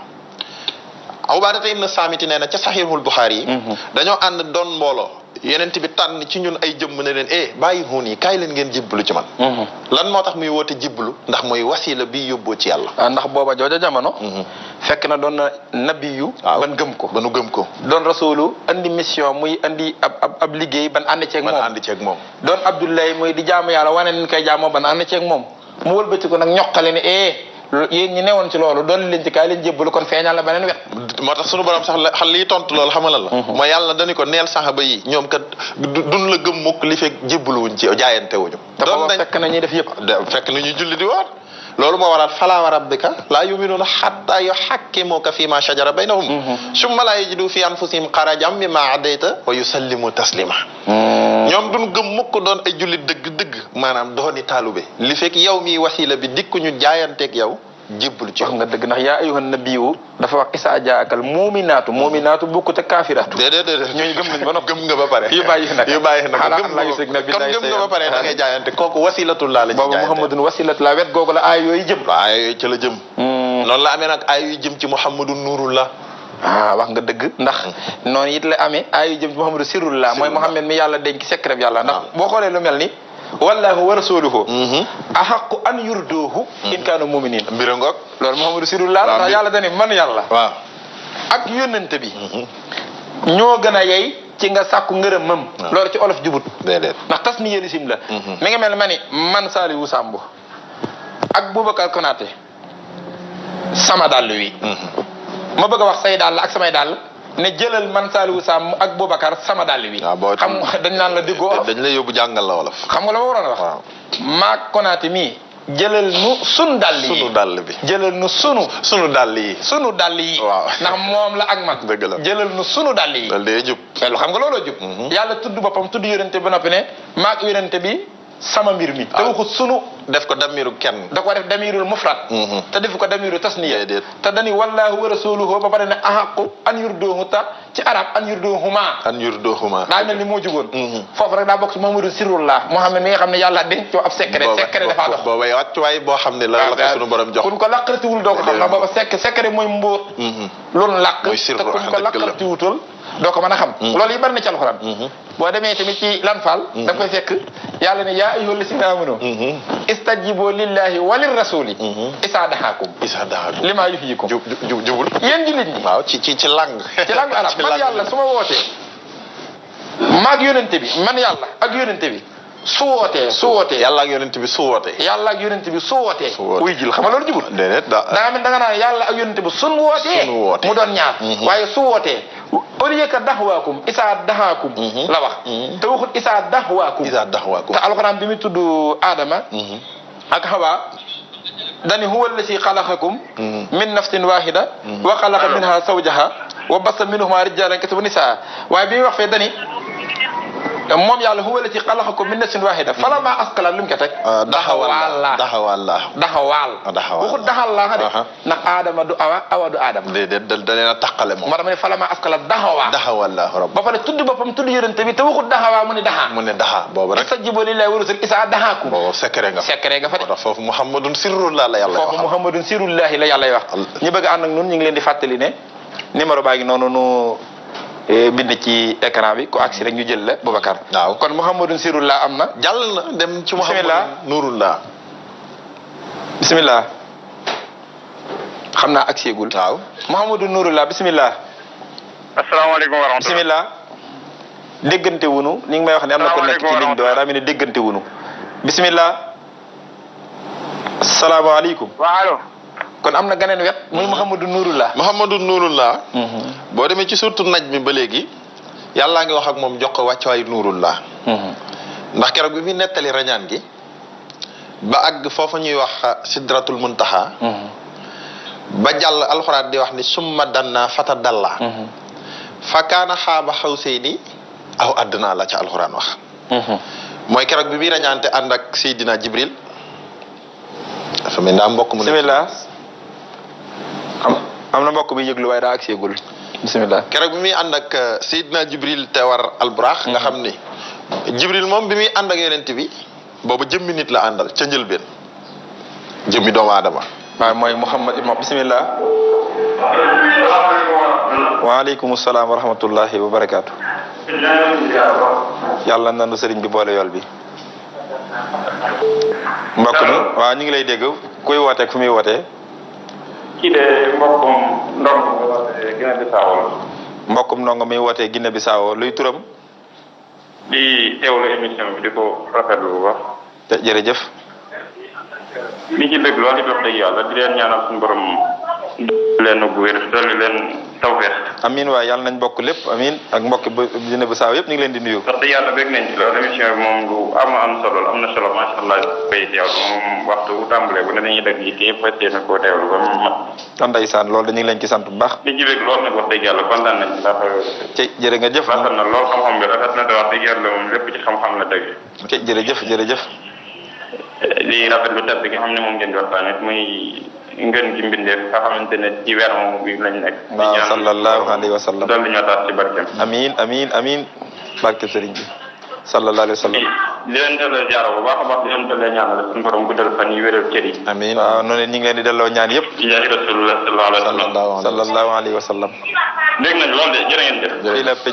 Ubaadata ibn Saamit nee na ca Saxiixul Buxaari yi dañoo ànd doon mbooloo yenent bi tànn ci ñun ay jëmm ne leen bàyyi xuun yi kaay leen ngeen jibbalu ci man lan moo tax muy woote jibbalu ndax mooy wasila bi yóbboo ci yàlla ndax booba jooja jamono fekk na doon na nabiyu ban gëm ko ba nu gëm ko doon rasulu andi mission muy andi ab liggéey ban ànd ceeg moom doon Abdullahi muy di jaamu yàlla wane nin koy jaamoo ban ànd ceeg moom mu wëlbati ko nag ñoqale ne yéen ñi newoon ci loolu doon leen ci kaay leen jébbalu kon feeñal la beneen wet moo tax sunu borom sax xal liy tontu loolu xamala la mooy yàlla dañu ko neel saxaba yi ñoom kat duñ la gëm mukk li fekk jébbaluwuñ ci jaayante wuñu doon nañ fekk na ñuy def yëpp fekk na ñuy julli di waar loolu moo waral falaa wa rabbika laa yuminuuna xatta yuxakkimuuka fi ma shajara baynahum summa laa yajidu fi anfusihim xarajan mimma adayta wa yusallimu taslima ñoom duñ gëm mukk doon ay julli dëgg-dëgg maanaam dooni taalube li fekk yow mi wasila bi dikku ñu jaayanteeg yow jébbalu ci wax nga dëgg ndax yaa ayyuhan nabiyyu dafa wax isaa jaakal muuminaatu bokkut ak kaafiraatu déedéet ñooñu gëm nañ ba noppi gëm nga ba pare yu bàyyi nag gëm nga ba pare da ngay jaayante kooku wasilatullah la ci boobu muhammadun wasilatullah wet googu la aay yooyu jëm aay yooyu ci la jëm noonu la amee nag aay yooyu jëm ci muhammadun nuurullah wax nga dëgg ndax noonu it la amee aay yu jëm ci muhammadu sirrullah mooy muhammad mi yàlla denc secret bi yàlla ndax boo xoolee lu mel ni wallahu wa rasuluhu ahaqqu an yurduhu in kaanu muminin mbira ngoog loolu muhammadu sirrullah ndax yàlla dani man yàlla waaw ak yónnante bi ñoo gën a yey ci nga sàkku ngërëmam loolu ci olof jubut déedéet ndax tas ni yéen sim la mi nga mel ma ni man Saliou Samb ak Boubacar Konaté sama dàll wi ma bëgg a wax say dàll ak samay dàll ne jëlal man Saliou Samb ak Boubacar sama dàll wi xam dañ naan la déggoo dañ lay yóbbu jàngal la wolof xam nga la ma waroon a wax maag Konaté mii jëlal nu sunu dàll yi sunu dàll bi jëlal nu sunu dàll yi sunu dàll yi waaw ndax moom la ak man dëgg la jëlal nu sunu dàll yi loolu day jub lu xam nga looloo jub yàlla tudd boppam tudd yonente ba noppi ne maag yonente bi sama mbir mi te waxut sunu def ko damiru kenn da ko def damirul mufrad te def ko damiru tasniya te dani wallahu wa rasuluhu ba pare ne ahaqu an yurduhu ta ci arab an yurduhuma daa mel ni moo jugoon foofu rek daa bokk ci Muhammadu sirrullah Muhammad mi nga xam ne yàlla denc ab secret dafa dox booba wàccuwaay boo xam ne la ko sunu borom jox kun ko laqartiwul doo ko xam na booba secret mooy mbóot loolu làq te kun ko laqartiwutul doo ko mën a xam loolu yi bari na ci alxuraan boo demee tamit ci lan faal da koy fekk yàlla ne yaa ayyuhal lazina amanu istajibu lillahi wa lirrasuli isaa daxaakum lima yuhyikum jubul yéen jullit ñi waaw ci langue arab man yàlla su ma wootee maag yónente bi man yàlla ak yónente bi su wootee yàlla ak yonent bi su wootee yàlla ak yonent bi su wootee wuy jil xam nga loolu jubul déedéet da nga mel da nga naan yàlla ak yonent bi sun wootee mu doon ñaar waaye su wootee au lieu que daxwaakum isaa daxaakum la wax te waxut isaa daxwaakum te alxuraan bi mu tudd Adama ak Hawa dani huwa allasi xalaqakum min nafsin wahida wa xalaqa minha zawjaha wa bassa minhuma rijalan kasiiran wa nisaa waaye bi muy wax fee dani moom yàlla huwa allasi xalaqakum min nafsin wahida falammaa asqalat lu mu ko teg daxawaal waxut daxal laa de ndax Adama du Awa du Adama déedéet da leen a taqale moom moo tax ma ne falammaa asqalat daxawallaahu rabbi ba pare tudd boppam tudd yonent bi te waxut daxawaa mu ne daxa boobu rek istajiibu lillaahi wa rasuulihi izaa da'aakum boobu secret nga fa de foofu Muhammadun sirrullaahi la yàlla wax Muhammadun sirrullaahi la yàlla wax ñi bëgg ànd ak ñun ñu ngi leen di fàttali ne numéro baa ngi noonu nu bind ci écran bi ku agsi rek ñu jël la Boubacar waaw kon Muhammadun sirrullaahi am na jàll na dem ci Muhammadun nurullaahi bismillah xam naa agsi gul waaw Muhammadun nurullaahi bismillah asalaamaaleykum wa rahmatulah bismillah déggante wunu ni ngi may wax ne am na ko nekk ci ligne bi waaye daa mel ne déggante wunu bismillah asalaamaaleykum waaw allo kon am na ganeen wet muy Muhammadu Nuurullah boo demee ci surtout naj mi ba léegi yàllaa ngi wax ak moom jox ko wàccuwaay Nuurullah ndax keroog bi muy nettali rañaan gi ba àgg foofa ñuy wax sidratul muntaha ba jàll alxuraan di wax ni summa danna fata dalla fa kaana xaaba xawsayni aw adnaa la ca alxuraan wax mooy keroog bi muy rañaante ànd ak Seydina Jibril dafa mel daa mbokk mu bismillah am na mbokk bi yëglu waaye daa ak seegul bismillah keroog bi muy ànd ak Seydina Jibril te war alburaax nga xam ni Jibril moom bi muy ànd ak yonent bi boobu jëmmi nit la àndal ca njëlbeen jëmmi doomu aadama waaw mooy Muhammad bismillah waaleykum salaam wa rahmatullahi wa barakaatu yàlla nanu sëriñ bi boole yool bi mbokk mi waaw ñu ngi lay dégg kuy wooteeg fu muy wootee kii de mbokkum ndongo muy wootee Guinée Bissau luy turam di teewlu émission bi di ko rafetlu bu baax te jërëjëf li ci dëgg loolu di wax dëgg yàlla di leen ñaanal suñu borom leen bu wér dolli leen tawfeex amin waaye yàlla nañ bokk lépp amin ak mbokki Guinée Bissau yëpp ñu ngi leen di nuyu wax dëgg yàlla bëgg nañ ci loolu émission bi moom lu am solo am na solo macha allah koy teewlu moom waxtu bu tàmbalee bu ne dañuy dëgg yi yëpp fas yéene koo teewlu ba mu mat ndeysaan loolu dañu ngi leen ci sant bu baax li ci bëgg loolu nag wax dëgg yàlla kontaan nañ ndax ci jërë nga jëf rafet na lool xam-xam bi rafet na te wax dëgg yàlla moom lépp ci xam-xam la dëgg ci jërëjëf di rafet lu tedd gi xam ne moom ngeen di waxtaanee muy ngeen gi mbindeef nga xamante ne ci weer moom bi lañ nekk. waaw sallallahu alayhi wa sallam dolli ñoo tax ci barkeem. amiin barke sëriñ bi sallallahu alayhi wa sallam. di leen delloo jaar bu baax a baax di leen delloo ñaanal suñu borom guddal fan yi wéral cër yi. amiin waaw noonu ñu ngi leen di delloo ñaan yëpp. di jaay rasulullah sallallahu alayhi wa sallam. dégg nañ lool de jërë ngeen jëf.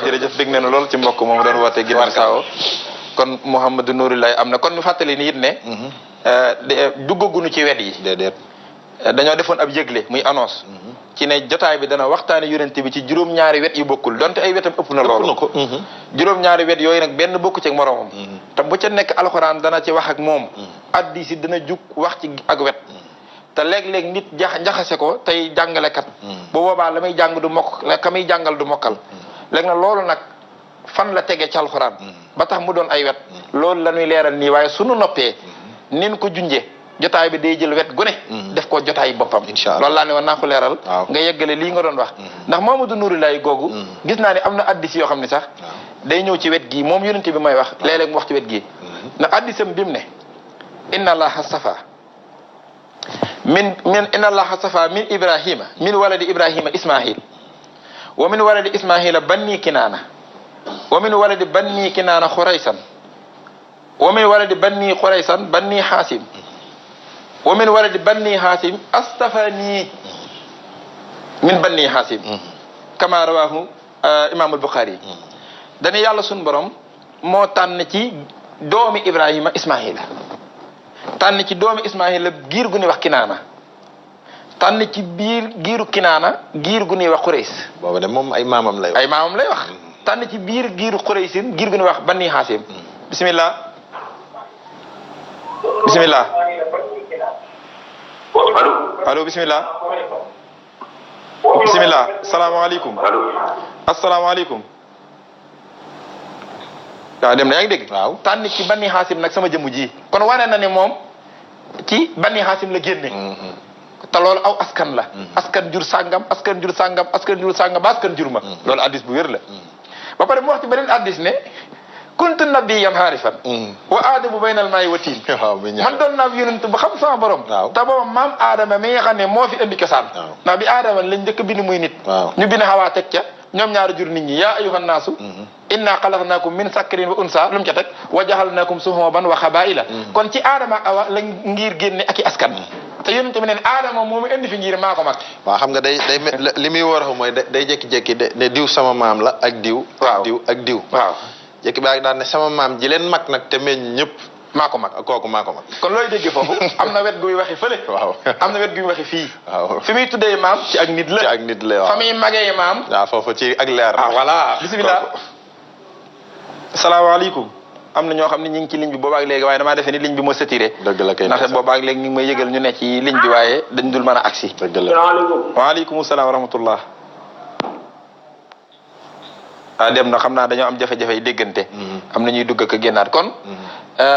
jërëjëf dégg nañu lool ci mbokk moom doon woote Guinée Bissau kon Mouhamadou Nouroullahi am na kon ñu fàttali ni it ne. duggaguñu ci wet yi. déedéet. dañoo defoon ab yëgle muy annonce. ci ne jotaay bi dana waxtaane yonent bi ci juróom-ñaari wet yu bokkul donte ay wetam ëpp na loolu. juróom-ñaari wet yooyu nag benn bokku ci ak moromam. te bu ca nekk alxuraan dana ci wax ak moom. hadiis dana jug wax ci ak wet. te léeg-léeg nit jaxase ko tey jàngalekat. bu boobaa la may jàng du mokk la ka muy jàngal du mokkal. léegi nag loolu nag fan la tege ci alxuraan. ba tax mu doon ay wet. loolu la ñuy leeral nii waaye sunu noppee. nin ko junjee jotaay bi day jël wet gu ne. def ko jotaay boppam. incha allah loolu laa ne woon naa ko leeral. nga yeggale lii nga doon wax. ndax Mouhamadou Nouroullahi googu. gis naa ne am na addis yoo xam ne sax. day ñëw ci wet gii moom yonent bi may wax léeg-léeg mu wax ci wet gii. ndax addisam bi mu ne. inna allaha safa min inna allaha safa min Ibrahima min waladi Ibrahima Ismaahil wa min waladi Ismaahila banni Kinaana wa min waladi banni Kinaana Xuraysan wa min waladi banni Xuraysan banni Xaasim wa min waladi banni Xaasim astafani min banni Xaasim kama rawahu Imam al-Bukhari dana yàlla sunu borom moo tànn ci doomi Ibrahima Ismaahila tànn ci doomi Ismaahila giir gu ñuy wax Kinaana tànn ci biir giiru Kinaana giir gu ñuy wax Xurays. boobu de moom ay maamam lay wax. ay maamam lay wax. tànn ci biir giiru Xuraysin giir gu ñuy wax banni Xaasim. bismillah. bismillah allo allo bismillah bismillah salaamaaleykum allo asalaamaaleykum waaw dem na yaa ngi dégg waaw tànn ci Bani Haasim nag sama jëmm ji kon wane na ne moom ci Bani Haasim la génne te loolu aw askan la askan jur sàngam askan jur sàngam askan jur sàngam ba askan jur ma loolu addis bu wér la ba pare mu wax ci beneen addis ne kuntu nabiyyan haarifan wa aadamu baynal maa'i wa tiin man doon naa yonent bu xam sama borom te booba maam aadama mi nga xam ne moo fi indi cosaan ndax bi aadama lañ njëkk bind muy nit ñu bind Hawa teg ca ñoom ñaari jur nit ñi yaa ayyuhan naasu inna xalaqnaakum min sakrin wa unsa lu mu ca teg wa jaxalnaakum suhuban wa xabaa'ila kon ci aadama ak awa la ngir génne ak i askan te yonent bi ne aadama moomu indi fi ngir maa ko mag waaw xam nga day li muy war a mooy day jékki-jékki ne diw sama maam la ak diw ak diw ak diw waaw jékki baa daan ne sama maam ji leen mag nag te meññ ñëpp maa ko mag kooku maa ko mag kon looy déggee foofu am na wet guy waxi fële waaw am na wet guy waxi fii waaw fi muy tuddee maam ci ak nit la ci ak nit la waaw fa muy magee maam waaw foofu ci ak leer voilà bismillah salaamaaleykum am na ñoo xam ne ñu ngi ci ligne bi boobaak léegi waaye damaa defee ni ligne bi moo saturé dëgg la kay ndax boobaak léegi ñu ngi may yëgal ñu ne ci ligne bi waaye dañ dul mën a agsi dëgg la waaleykum salaam wa rahmatullah dem na xam naa dañoo am jafe-jafe yi déggante am na ñuy dugg ak génnaat kon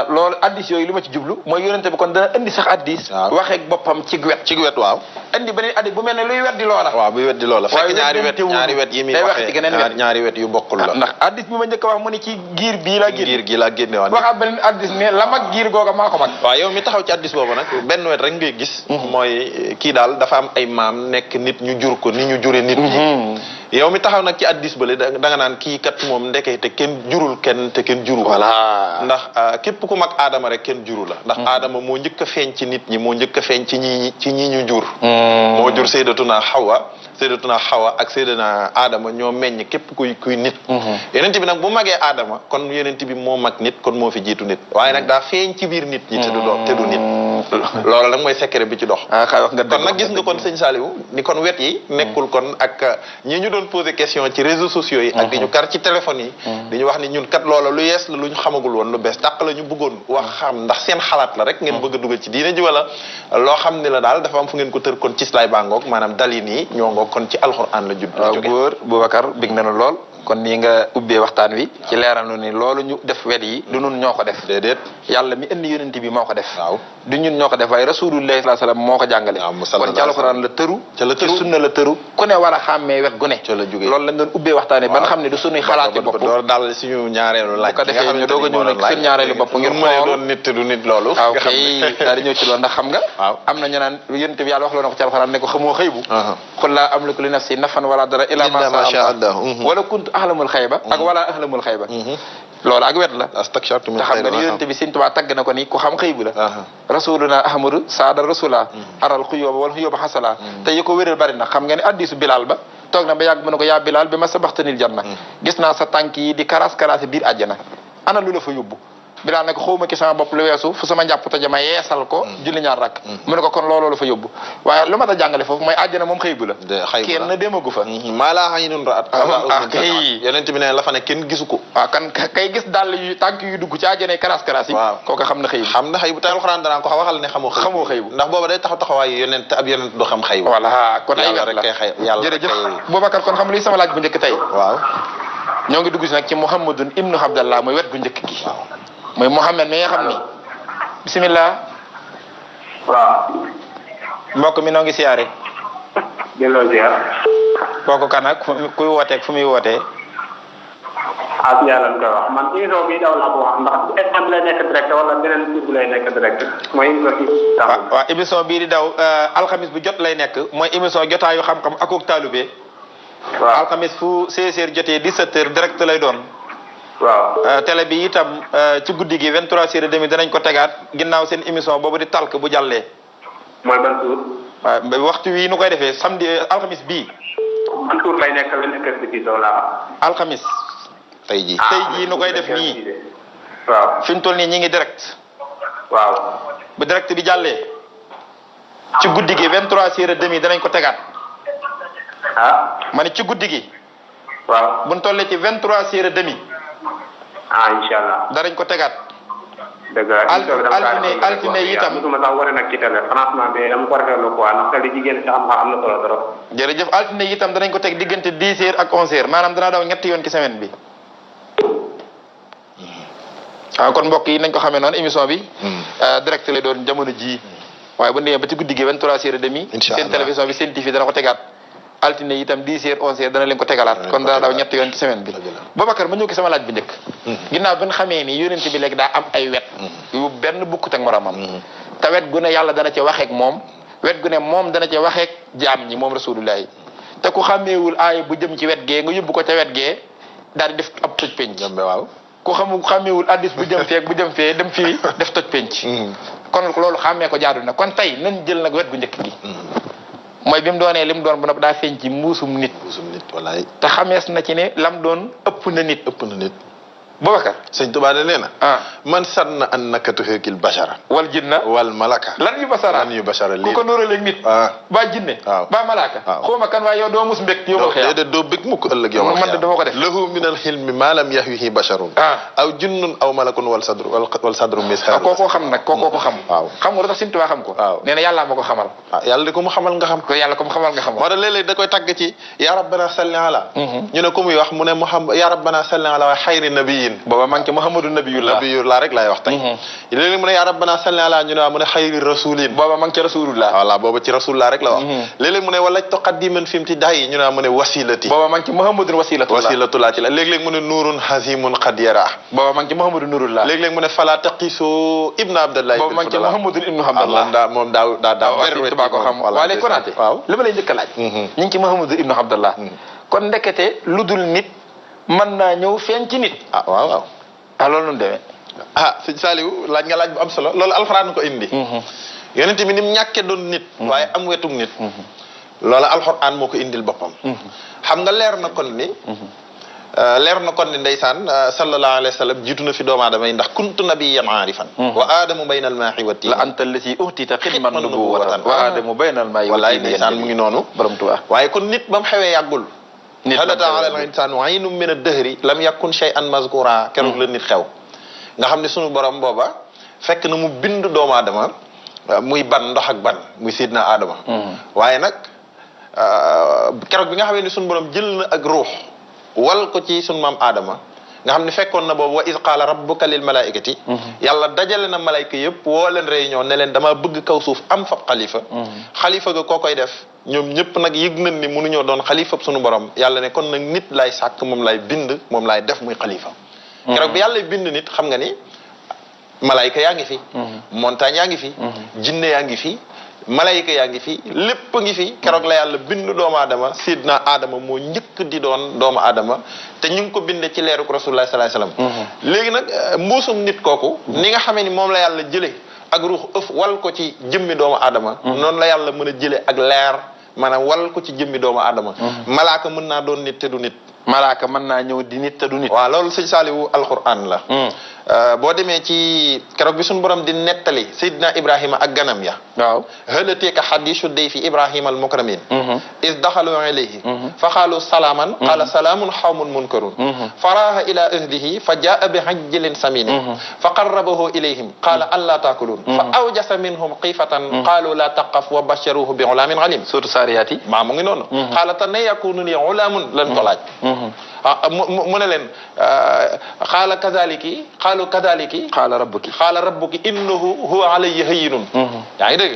loolu addis yooyu li ma ci jublu mooy yonente bi kon dana indi sax addis waxeek boppam ci wet waaw indi beneen addis bu mel ne luy weddi loola waaw bu weddi loola fekk ñaari wet yi muy waxee ci geneen wet ñaari wet yu bokkul la ndax addis bi ma njëkk a wax mu ne ci giir bii la génn giir gi la génne woon waxaat beneen addis ne la mag giir googa maa ko mag waaw yow mi taxaw ci addis boobu nag benn wet rek ngay gis mooy kii daal dafa am ay maam nekk nit ñu jur ko ni ñu jure nit ñi yow mi taxaw nag ci addis bale da nga naan kii kat moom ndeke te kenn jurul kenn te kenn juru voilà ndax képp ku mag aadama rek kenn juru la ndax aadama moo njëkk a feeñ ci nit ñi moo njëkk a feeñ ci ñi ñu jur moo jur sayyidatuna Hawa ak sayyidina aadama ñoo meññ képp kuy nit yonent bi nag bu magee aadama kon yonent bi moo mag nit kon moo fi jiitu nit waaye nag daa feeñ ci biir nit ñi te du nit loolu nag mooy secret bi ci dox kon nag gis nga kon sëñ Saliou ni kon wet yi nekkul kon ak ñi ñu doon posé question ci réseaux sociaux yi ak di ñu kar ci téléphone yi di ñu wax ni ñun kat loola lu yees la lu ñu xamagul woon lu bees dàq la ñu bëggoon wax xam ndax seen xalaat la rek ngeen bëgg a dugal ci diine ji wala loo xam ni la daal dafa am fu ngeen ko tër kon ci slay bangoog maanaam dalin yi ñoo ngoog kon ci alxuraan la judd waaw góor Boubacar bég nañu lool kon nii nga ubbee waxtaan wi ci leeral nu ni loolu ñu def wet yi du nun ñoo ko def déedéet yàlla mi indi yonent bi moo ko def waaw du ñun ñoo ko def waaye rasulullahi sallallahu alayhi wasallam moo ko jàngale kon ci alxuraan la tëru ci sunna la tëru ku ne war a xàmmee wet gu ne ca la jógee loolu lañ doon ubbee waxtaane ban xam ne du suñuy xalaati bopp door daal suñu ñaareelu laaj bu ko defee ñu doog a ñëw nag suñu ñaareelu bopp ngir xool doon nit du nit loolu waaw kay daal di ñëw ci loolu ndax xam nga am na ñu naan yonent bi yàlla wax loo na ko ci alxuraan ne ko xamoo xëy bu qul laa amliku li nafsi nafan wala dara illa ma sha Allah wala kuntu ahlamul xayba ak wala ahlamul xayba loolu ak wet la te xam nga ni yonent bi Sëñ Tuubaa tagg na ko ni ku xam xëy bu la rasuluna ahmadu saada rasula aral xuyóoba wala xuyóoba xasala te yi ko wéral bari na xam nga ni addisu Bilal ba toog na ba yàgg mu ne ko yaa Bilal bi ma sabaxtanil janna gis naa sa tànk yi di karas karase biir àjjana ana lu la fa yóbbu Bilal ne ko xawma ki sama bopp lu weesu fu sama njàpp toje ma yeesal ko julli ñaar rakk mu ne ko kon looloo la fa yóbbu waaye lu ma ta jàngale foofu mooy àjjana moom xëy bu la kenn demagu fa maa laa aynun ra'at kay yonent bi ne la fa ne kenn gisu ko waaw kan kay gis dàll yu tànk yu dugg ci àjjana karas karas yi kooku xam na xëy bu xam na xëy bu te alxuraan danaa ko waxal ne xamoo xëy bu ndax booba day taxawaayu yonent ab yonent du xam xëy bu voilà kon ay wet la yàlla jërëjëf Boubacar kon xam luy sama laaj bu njëkk tey waaw ñoo ngi dugg si nag ci Muhammadun ibnu Abdallah mooy wet gu njëkk gi mooy Mouhamed mi nga xam ni bisimilah. waaw. mbokk mi noo ngi siyaare. delloo ziar. kooku kan ak kuy wooteeg fu muy wootee. Asiya lañ koy wax man émission bi daw laa ko wax ndax FM lay nekk direct wala beneen tur bi lay nekk direct mooy émission bi. waaw émission bii di daw alxamis bu jot lay nekk mooy émission jotaayu xam-xam ak taalube. waaw alxamis fu 16h jotee 17h direct lay doon. waaw télé bi itam ci guddi gi 23h30 danañ ko tegaat ginnaaw seen émission boobu di talk bu jàllee. mooy ban tur. waaw waxtu wi nu koy defee samedi alxamis bii. ban tur lay nekk la nekk ci kaw laa. alxamis. tey jii nu koy def nii. waaw fi mu toll nii ñi ngi direct. waaw. bu direct bi jàllee. ci guddi gi 23h30 danañ ko tegaat. ma ne ci guddi gi. waaw bu ñu tollee ci 23h30. incha allah. danañ ko tegaat. dëgg la altine itam musuma sax wari nag ci télé franchement mais dama ko rafetlu quoi ndax te li jigéen ci xam-xam am na solo trop. jërëjëf altine itam danañ ko teg diggante 10h ak 11h maanaam danaa daw ñetti yoon ci semaine bi. waaw kon mbokk yi nañ ko xamee noonu émission bi. direct lay doon jamono ji waaye bu ñu demee ba ci guddi gi 23h30. incha allah seen télévision bi seen TV dana ko tegaat. altine itam 10h 11h dana leen ko tegalaat kon dana daw ñetti yoon ci semaine bi. Babacar ma ñëw ki sama laaj bi njëkk. ginnaaw bi nga xamee ni yonent bi léegi daa am ay wet. yu benn bukkut ak moromam. te wet gu ne yàlla dana ca waxeek moom. wet gu ne moom dana ca waxeek jaam ñi moom rasulullah yi te ku xàmmeewul aay bu jëm ci wet gee nga yóbbu ko ca wet gee daal di def ab toj penc. waaw ku xàmmeewul addis bu jëm feek bu jëm fee dem fii def toj penc. kon loolu xàmmee ko jaadu na kon tey nañ jël nag wet gu njëkk gi. mooy bi mu doonee li mu doon bu noppi daa feeñ ci muusum nit. wallaay. te xamees na ci ne lam doon ëpp na nit. Babacar. sëñ Tuubaa de nee na. man sanna annaka tuhiikil bashara. wal jinna wal malaka. lan yu bashara lii ku ko nóoraleeg nit. ba jinne. ba malaka. xaw ma kan waaye yow doo mus mbég yow. déedéet doo bég mukk ëllëg yow. man de dama ko def. lahu minal hilmi maa lam yahwihi basharun. aw jinnun aw malakun wal sadru mishaar. kookoo xam nag kookoo xam. waaw xam nga lu tax sëñ Tuubaa xam ko. waaw nee na yàllaa ma ko xamal. yàlla de ko mu xamal nga xam. ko yàlla ko mu xamal nga xam. moo tax léeg-léeg da koy tàgg ci ya rabbana salli ala. ñu ne ko muy wax mu ne Muhammad ya rabbana salli ala wa xayri nabiyin. booba man Muhammadu nabiyullah rek laay wax tey léeg-léeg mu ne yaa rabbana salli ala ñu ne mu ne xayri rasulin booba ma ngi ci rasulullah voilà booba ci rasulullah rek la wax léeg-léeg mu ne wala taqaddiman fi mu ti dayi ñu ne mu ne wasilati booba ma ngi ci Muhammadun wasilatullah ci la léeg-léeg mu ne nuurun hazimun qad yara booba ma ngi ci Muhammadu nurullah léeg-léeg mu ne fala taqisu ibnu abdallah booba ma ngi ci Muhammadun ibnu abdallah moom daa Tuubaa ko xam waale konaate li ma lay njëkk a laaj ñu ngi ci Muhammadun ibnu abdallah kon ndekete lu dul nit mën naa ñëw feeñ ci nit waaw loolu nu demee sëñ Saliou laaj nga laaj bu am solo loolu alxuraan ko indi yonent bi ni mu ñàkkee doon nit waaye am wetuk nit loolu alxuraan moo ko indil boppam xam nga leer na kon ni ndeysaan sallallahu alayhi wa sallam jiitu na fi doomu aadama yi ndax kuntu nabiyyan aarifan wa aadamu bayna almaa'i wa tiin la anta allati uhtita xidman nubuwatan wa aadamu bayna almaa'i wa tiin wallaay ndeysaan mu ngi noonu borom Tuubaa waaye kon nit ba mu xewee yàggul halata ala al-insaan aynun min ad-dahri lam yakun shay'an mazkura keroog la nit xew nga xam ne sunu borom booba fekk na mu bind doomu aadama muy ban ndox ak ban muy sidna aadama waaye nag keroog bi nga xamee ni sunu borom jël na ak ruux wal ko ci sunu maam aadama nga xam ne fekkoon na boobu wa iz qaala rabbuka lil malaikati yàlla dajale na malayka yëpp woo leen réunion ne leen dama bëgg kaw suuf am fab xalifa xalifa ga koo koy def ñoom ñëpp nag yëg nañ ni mënuñoo doon xalifa sunu borom yàlla ne kon nag nit lay sàkk moom lay bind moom lay def muy xalifa keroog bi yàlla bind nit xam nga ni malayka yaa ngi fi montagne yaa ngi fi jinne yaa ngi fi malayka yaa ngi fi lépp ngi fi keroog la yàlla bind doomu aadama sidna aadama moo njëkk di doon doomu aadama te ñu ngi ko binde ci leeruk rasulullah sallallahu alayhi wasallam léegi nag mbuusum nit kooku ni nga xamee ni moom la yàlla jële ak ruux ëf wal ko ci jëmmi doomu aadama noonu la yàlla mën a jële ak leer maanaam wal ko ci jëmmi doomu aadama malaaka mën naa doon nit te du nit malaaka mën naa ñëw di nit te du nit waaw loolu sëñ Saaliwu alquran la boo demee ci keroog bi suñu borom di nettali Seydina Ibrahima ak ganam ya waaw halateeka hadisu dayfi Ibrahima al mukramin is daxalu ilayhi fa qaalu salaaman qaala salaamun xawmun munkarun faraaha ila ahlihi fa jaa bi hajjilin saminin fa qarrabahu ilayhim qaala allaa taakulun fa awjasa minhum xiifatan qaalu laa taqaf wa basharuhu bi ulaamin alim surtout saariyaati maa mu ngi noonu qaala tan yakunu li ulaamun lan ko laaj mu ne leen xaala kazaliki xaalu kazaliki xaala rabbuki innahu huwa alayya hayyinun yaa ngi dégg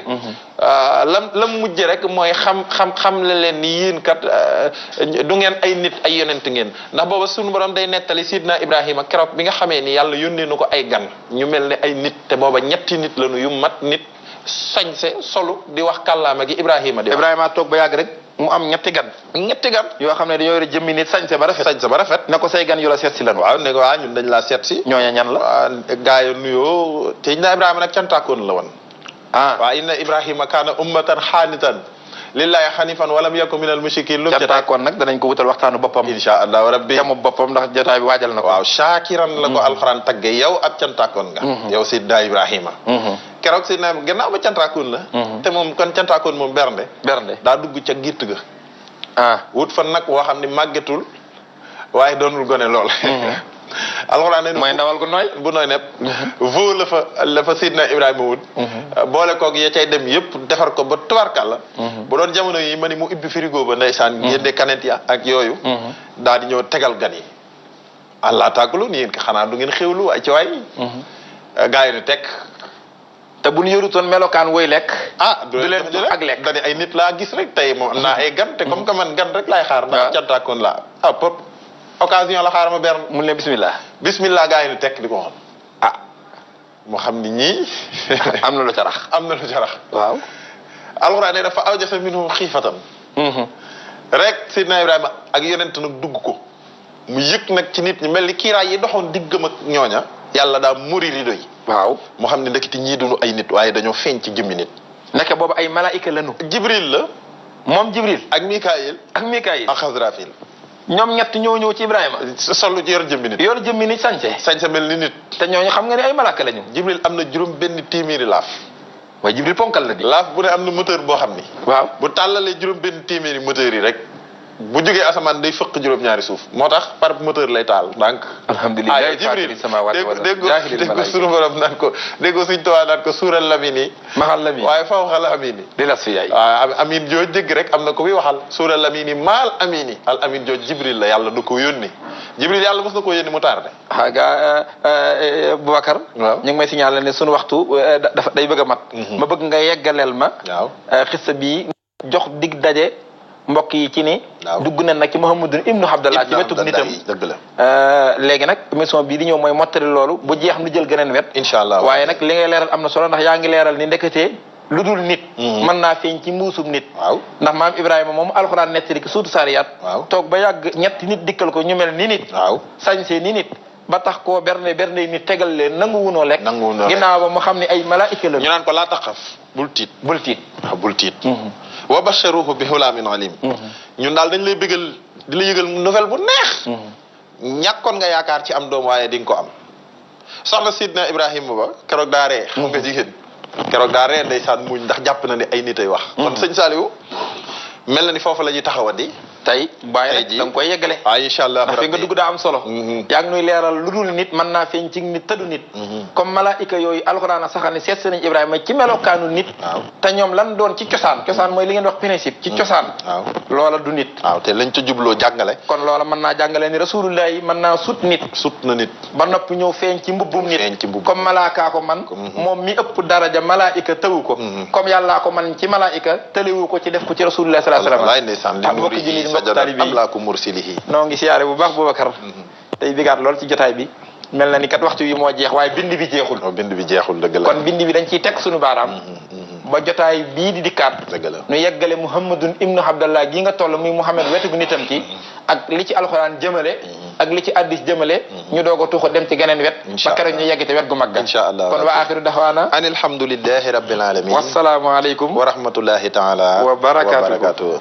lam mujje rek mooy xam le leen ni yéen kat du ngeen ay nit ay yonent ngeen ndax booba suñu borom day nettali sidna Ibrahima keroog bi nga xamee ni yàlla yónnee na ko ay gan ñu mel ne ay nit te booba ñetti nit lañu yu mat nit sañse solu di wax kàllaama gi Ibrahima toog ba yàgg rek mu am ñetti gan yoo xam ne dañoo yore jëmmi nit sañse ba rafet ne ko say gan yu la seet si lan waaw ne ko waaw ñun dañ laa seet si ñooña ñan la waaw gaa yi nuyoo te inna Ibrahima nag cantaakoon la woon waaw inna Ibrahima kaana ummatan xaanitan lillahi xanifan walam yakun minal mushrikin lu cantaakoon nag danañ ko wutal waxtaanu boppam insha allah rabbi jamu boppam ndax jotaay bi waajal na ko waaw shakiran la ko alxuraan tagge yow ab cantaakoon nga yow sidna Ibrahima keroog si na gannaaw ba cantaakoon la te moom kon cantaakoon moom bernde daa dugg ca gitt ga wut fan nag woo xam ne màggetul waaye doonul gone lool alxuraan nee na mooy ndawal gu nooy bu nooy nepp vo la fa Seydina Ibrahima wut boole koog ya cay dem yëpp defar ko ba tubarkàlla bu doon jamono yi ma ni mu ibbi frigo ba ndeysaan génne kanet ya ak yooyu daal di ñëw tegal gan yi allah tàggulu ni yéen ko xanaa du ngeen xewlu ay ci waay gaa yi ne tekk te bu ñu yorutoon melokaan woy lekk du leen jox ak lekk dani ay nit laa gis rek tey moom am naa ay gan te comme que man gan rek laay xaar ndax cantaakoon laa pop occasion la xaar ma ber mun leen bismillah gaa yi ne tekk di ko xool moo xam ni ñii am na lu ca rax waaw alxuraan ne dafa awjasa minhum xiifatan rek Seydina Ibrahima ak yonent nag dugg ko mu yëg nag ci nit ñi mel ni kiiraay yi doxoon diggam ak ñooña yàlla daa muri rido yi waaw moo xam ne ndeketi ñii duñu ay nit waaye dañoo feeñ ci jëmmi nit nekk boobu ay malaayika lañu jibril la moom jibril ak mikaayil ak xasrafil ñoom ñett ñoo ñëw ci Ibrahima solu yor jëmmi nit sañse mel ni nit te ñooñu xam nga ne ay malaaka lañu jibril am na juróom benn téeméeri laaf waaye jibril ponkal la di laaf bu ne am na moteur boo xam ni waaw bu tàllalee juróom benn téeméeri moteur yi rek bu jógee asamaan day fëq juróom-ñaari suuf moo tax par moteur lay taal donc alhamdulilah jibril dégg sunu borom naan ko dégg suñ towaa naan ko suural lamini maxal lamini waaye fa waxal amini di las fi yaay waaw amin jooj dégg rek am na ko bi waxal suural lamini maal amini al amin jooj jibril la yàlla du ko yónni jibril yàlla mos na koo yónni mu tardé ga Boubacar waaw ñu ngi may signaler ne sunu waxtu dafa day bëgg a mat ma bëgg nga yeggaleel ma waaw xissa bi jox dig daje mbokk yi ci ni dugg na nag ci Muhammadun ibnu Abdallah ci wetu nitam dëgg la léegi nag émission bii di ñëw mooy mottali loolu bu jeex nu jël geneen wet incha allah waaye nag li ngay leeral am na solo ndax yaa ngi leeral ni ndeketee lu dul nit mën naa feeñ ci mbuusum nit waaw ndax maam Ibrahima moom alxuraan nettali ki suutu saariyaat waaw toog ba yàgg ñetti nit dikkal ko ñu mel ni nit waaw sañsee ni nit ba tax koo bernde nit tegal leen nangu wunoo lekk ginnaaw ba mu xam ne ay malaayika la ñu naan ko laa taxaf bul tiit waaw bul tiit wa basharuhu bi hulaamin alim ñun daal dañ lay bëggal di la yëgal nouvelle bu neex ñàkkoon nga yaakaar ci am doom waaye di nga ko am soxna Sidna Ibrahima ba keroog daa ree xam nga jigéen keroog daa ree ndeysaan muñ ndax jàpp na ne ay nit ay wax kon sëñ Saliou mel na ni foofu la ñuy taxawandi tey bàyyi rek da nga koy yeggale waaw incha allah ndax fi nga dugg daa am solo yaa ngi nuy leeral lu dul nit mën naa feeñ ci nit tëddu nit comme malaayika yooyu alxuraan a saxal ne seet si nañ Ibrahima ci melokaanu nit te ñoom lan doon ci cosaan mooy li ngeen wax principe ci cosaan waaw loola du nit waaw te lañ ca jubloo jàngale kon loola mën naa jàngale ni rasulullah yi mën naa sut na nit ba noppi ñëw feeñ ci mbubbum nit comme malaakaa ko man moom mi ëpp daraja malaayika tëwu ko comme yàllaa ko man ci malaayika tëlewu ko ci def ko ci rasulullah sallallahu alayhi wasallam amlaaku mursilihi noo ngi siyaare bu baax Boubacar tey bigaat lool ci jotaay bi mel na ni kat waxtu yi moo jeex waaye bind bi jeexul dëgg la kon bind bi dañ ciy teg suñu baaraam ba jotaay bii di dikkaat dëgg la nu yeggale Muhammadun ibnu Abdallah gi nga toll muy Muhammad wetu gu nitam ci ak li ci alxuraan jëmale ak li ci addis jëmale ñu doog a tuuxu dem ci geneen wet ba keroog ñu yegg te wet gu magga incha allah kon wa axiru daxwaana an alhamdulillahi rabbil alamin wassalaamu aleykum wa rahmatullahi taala wa barakatuh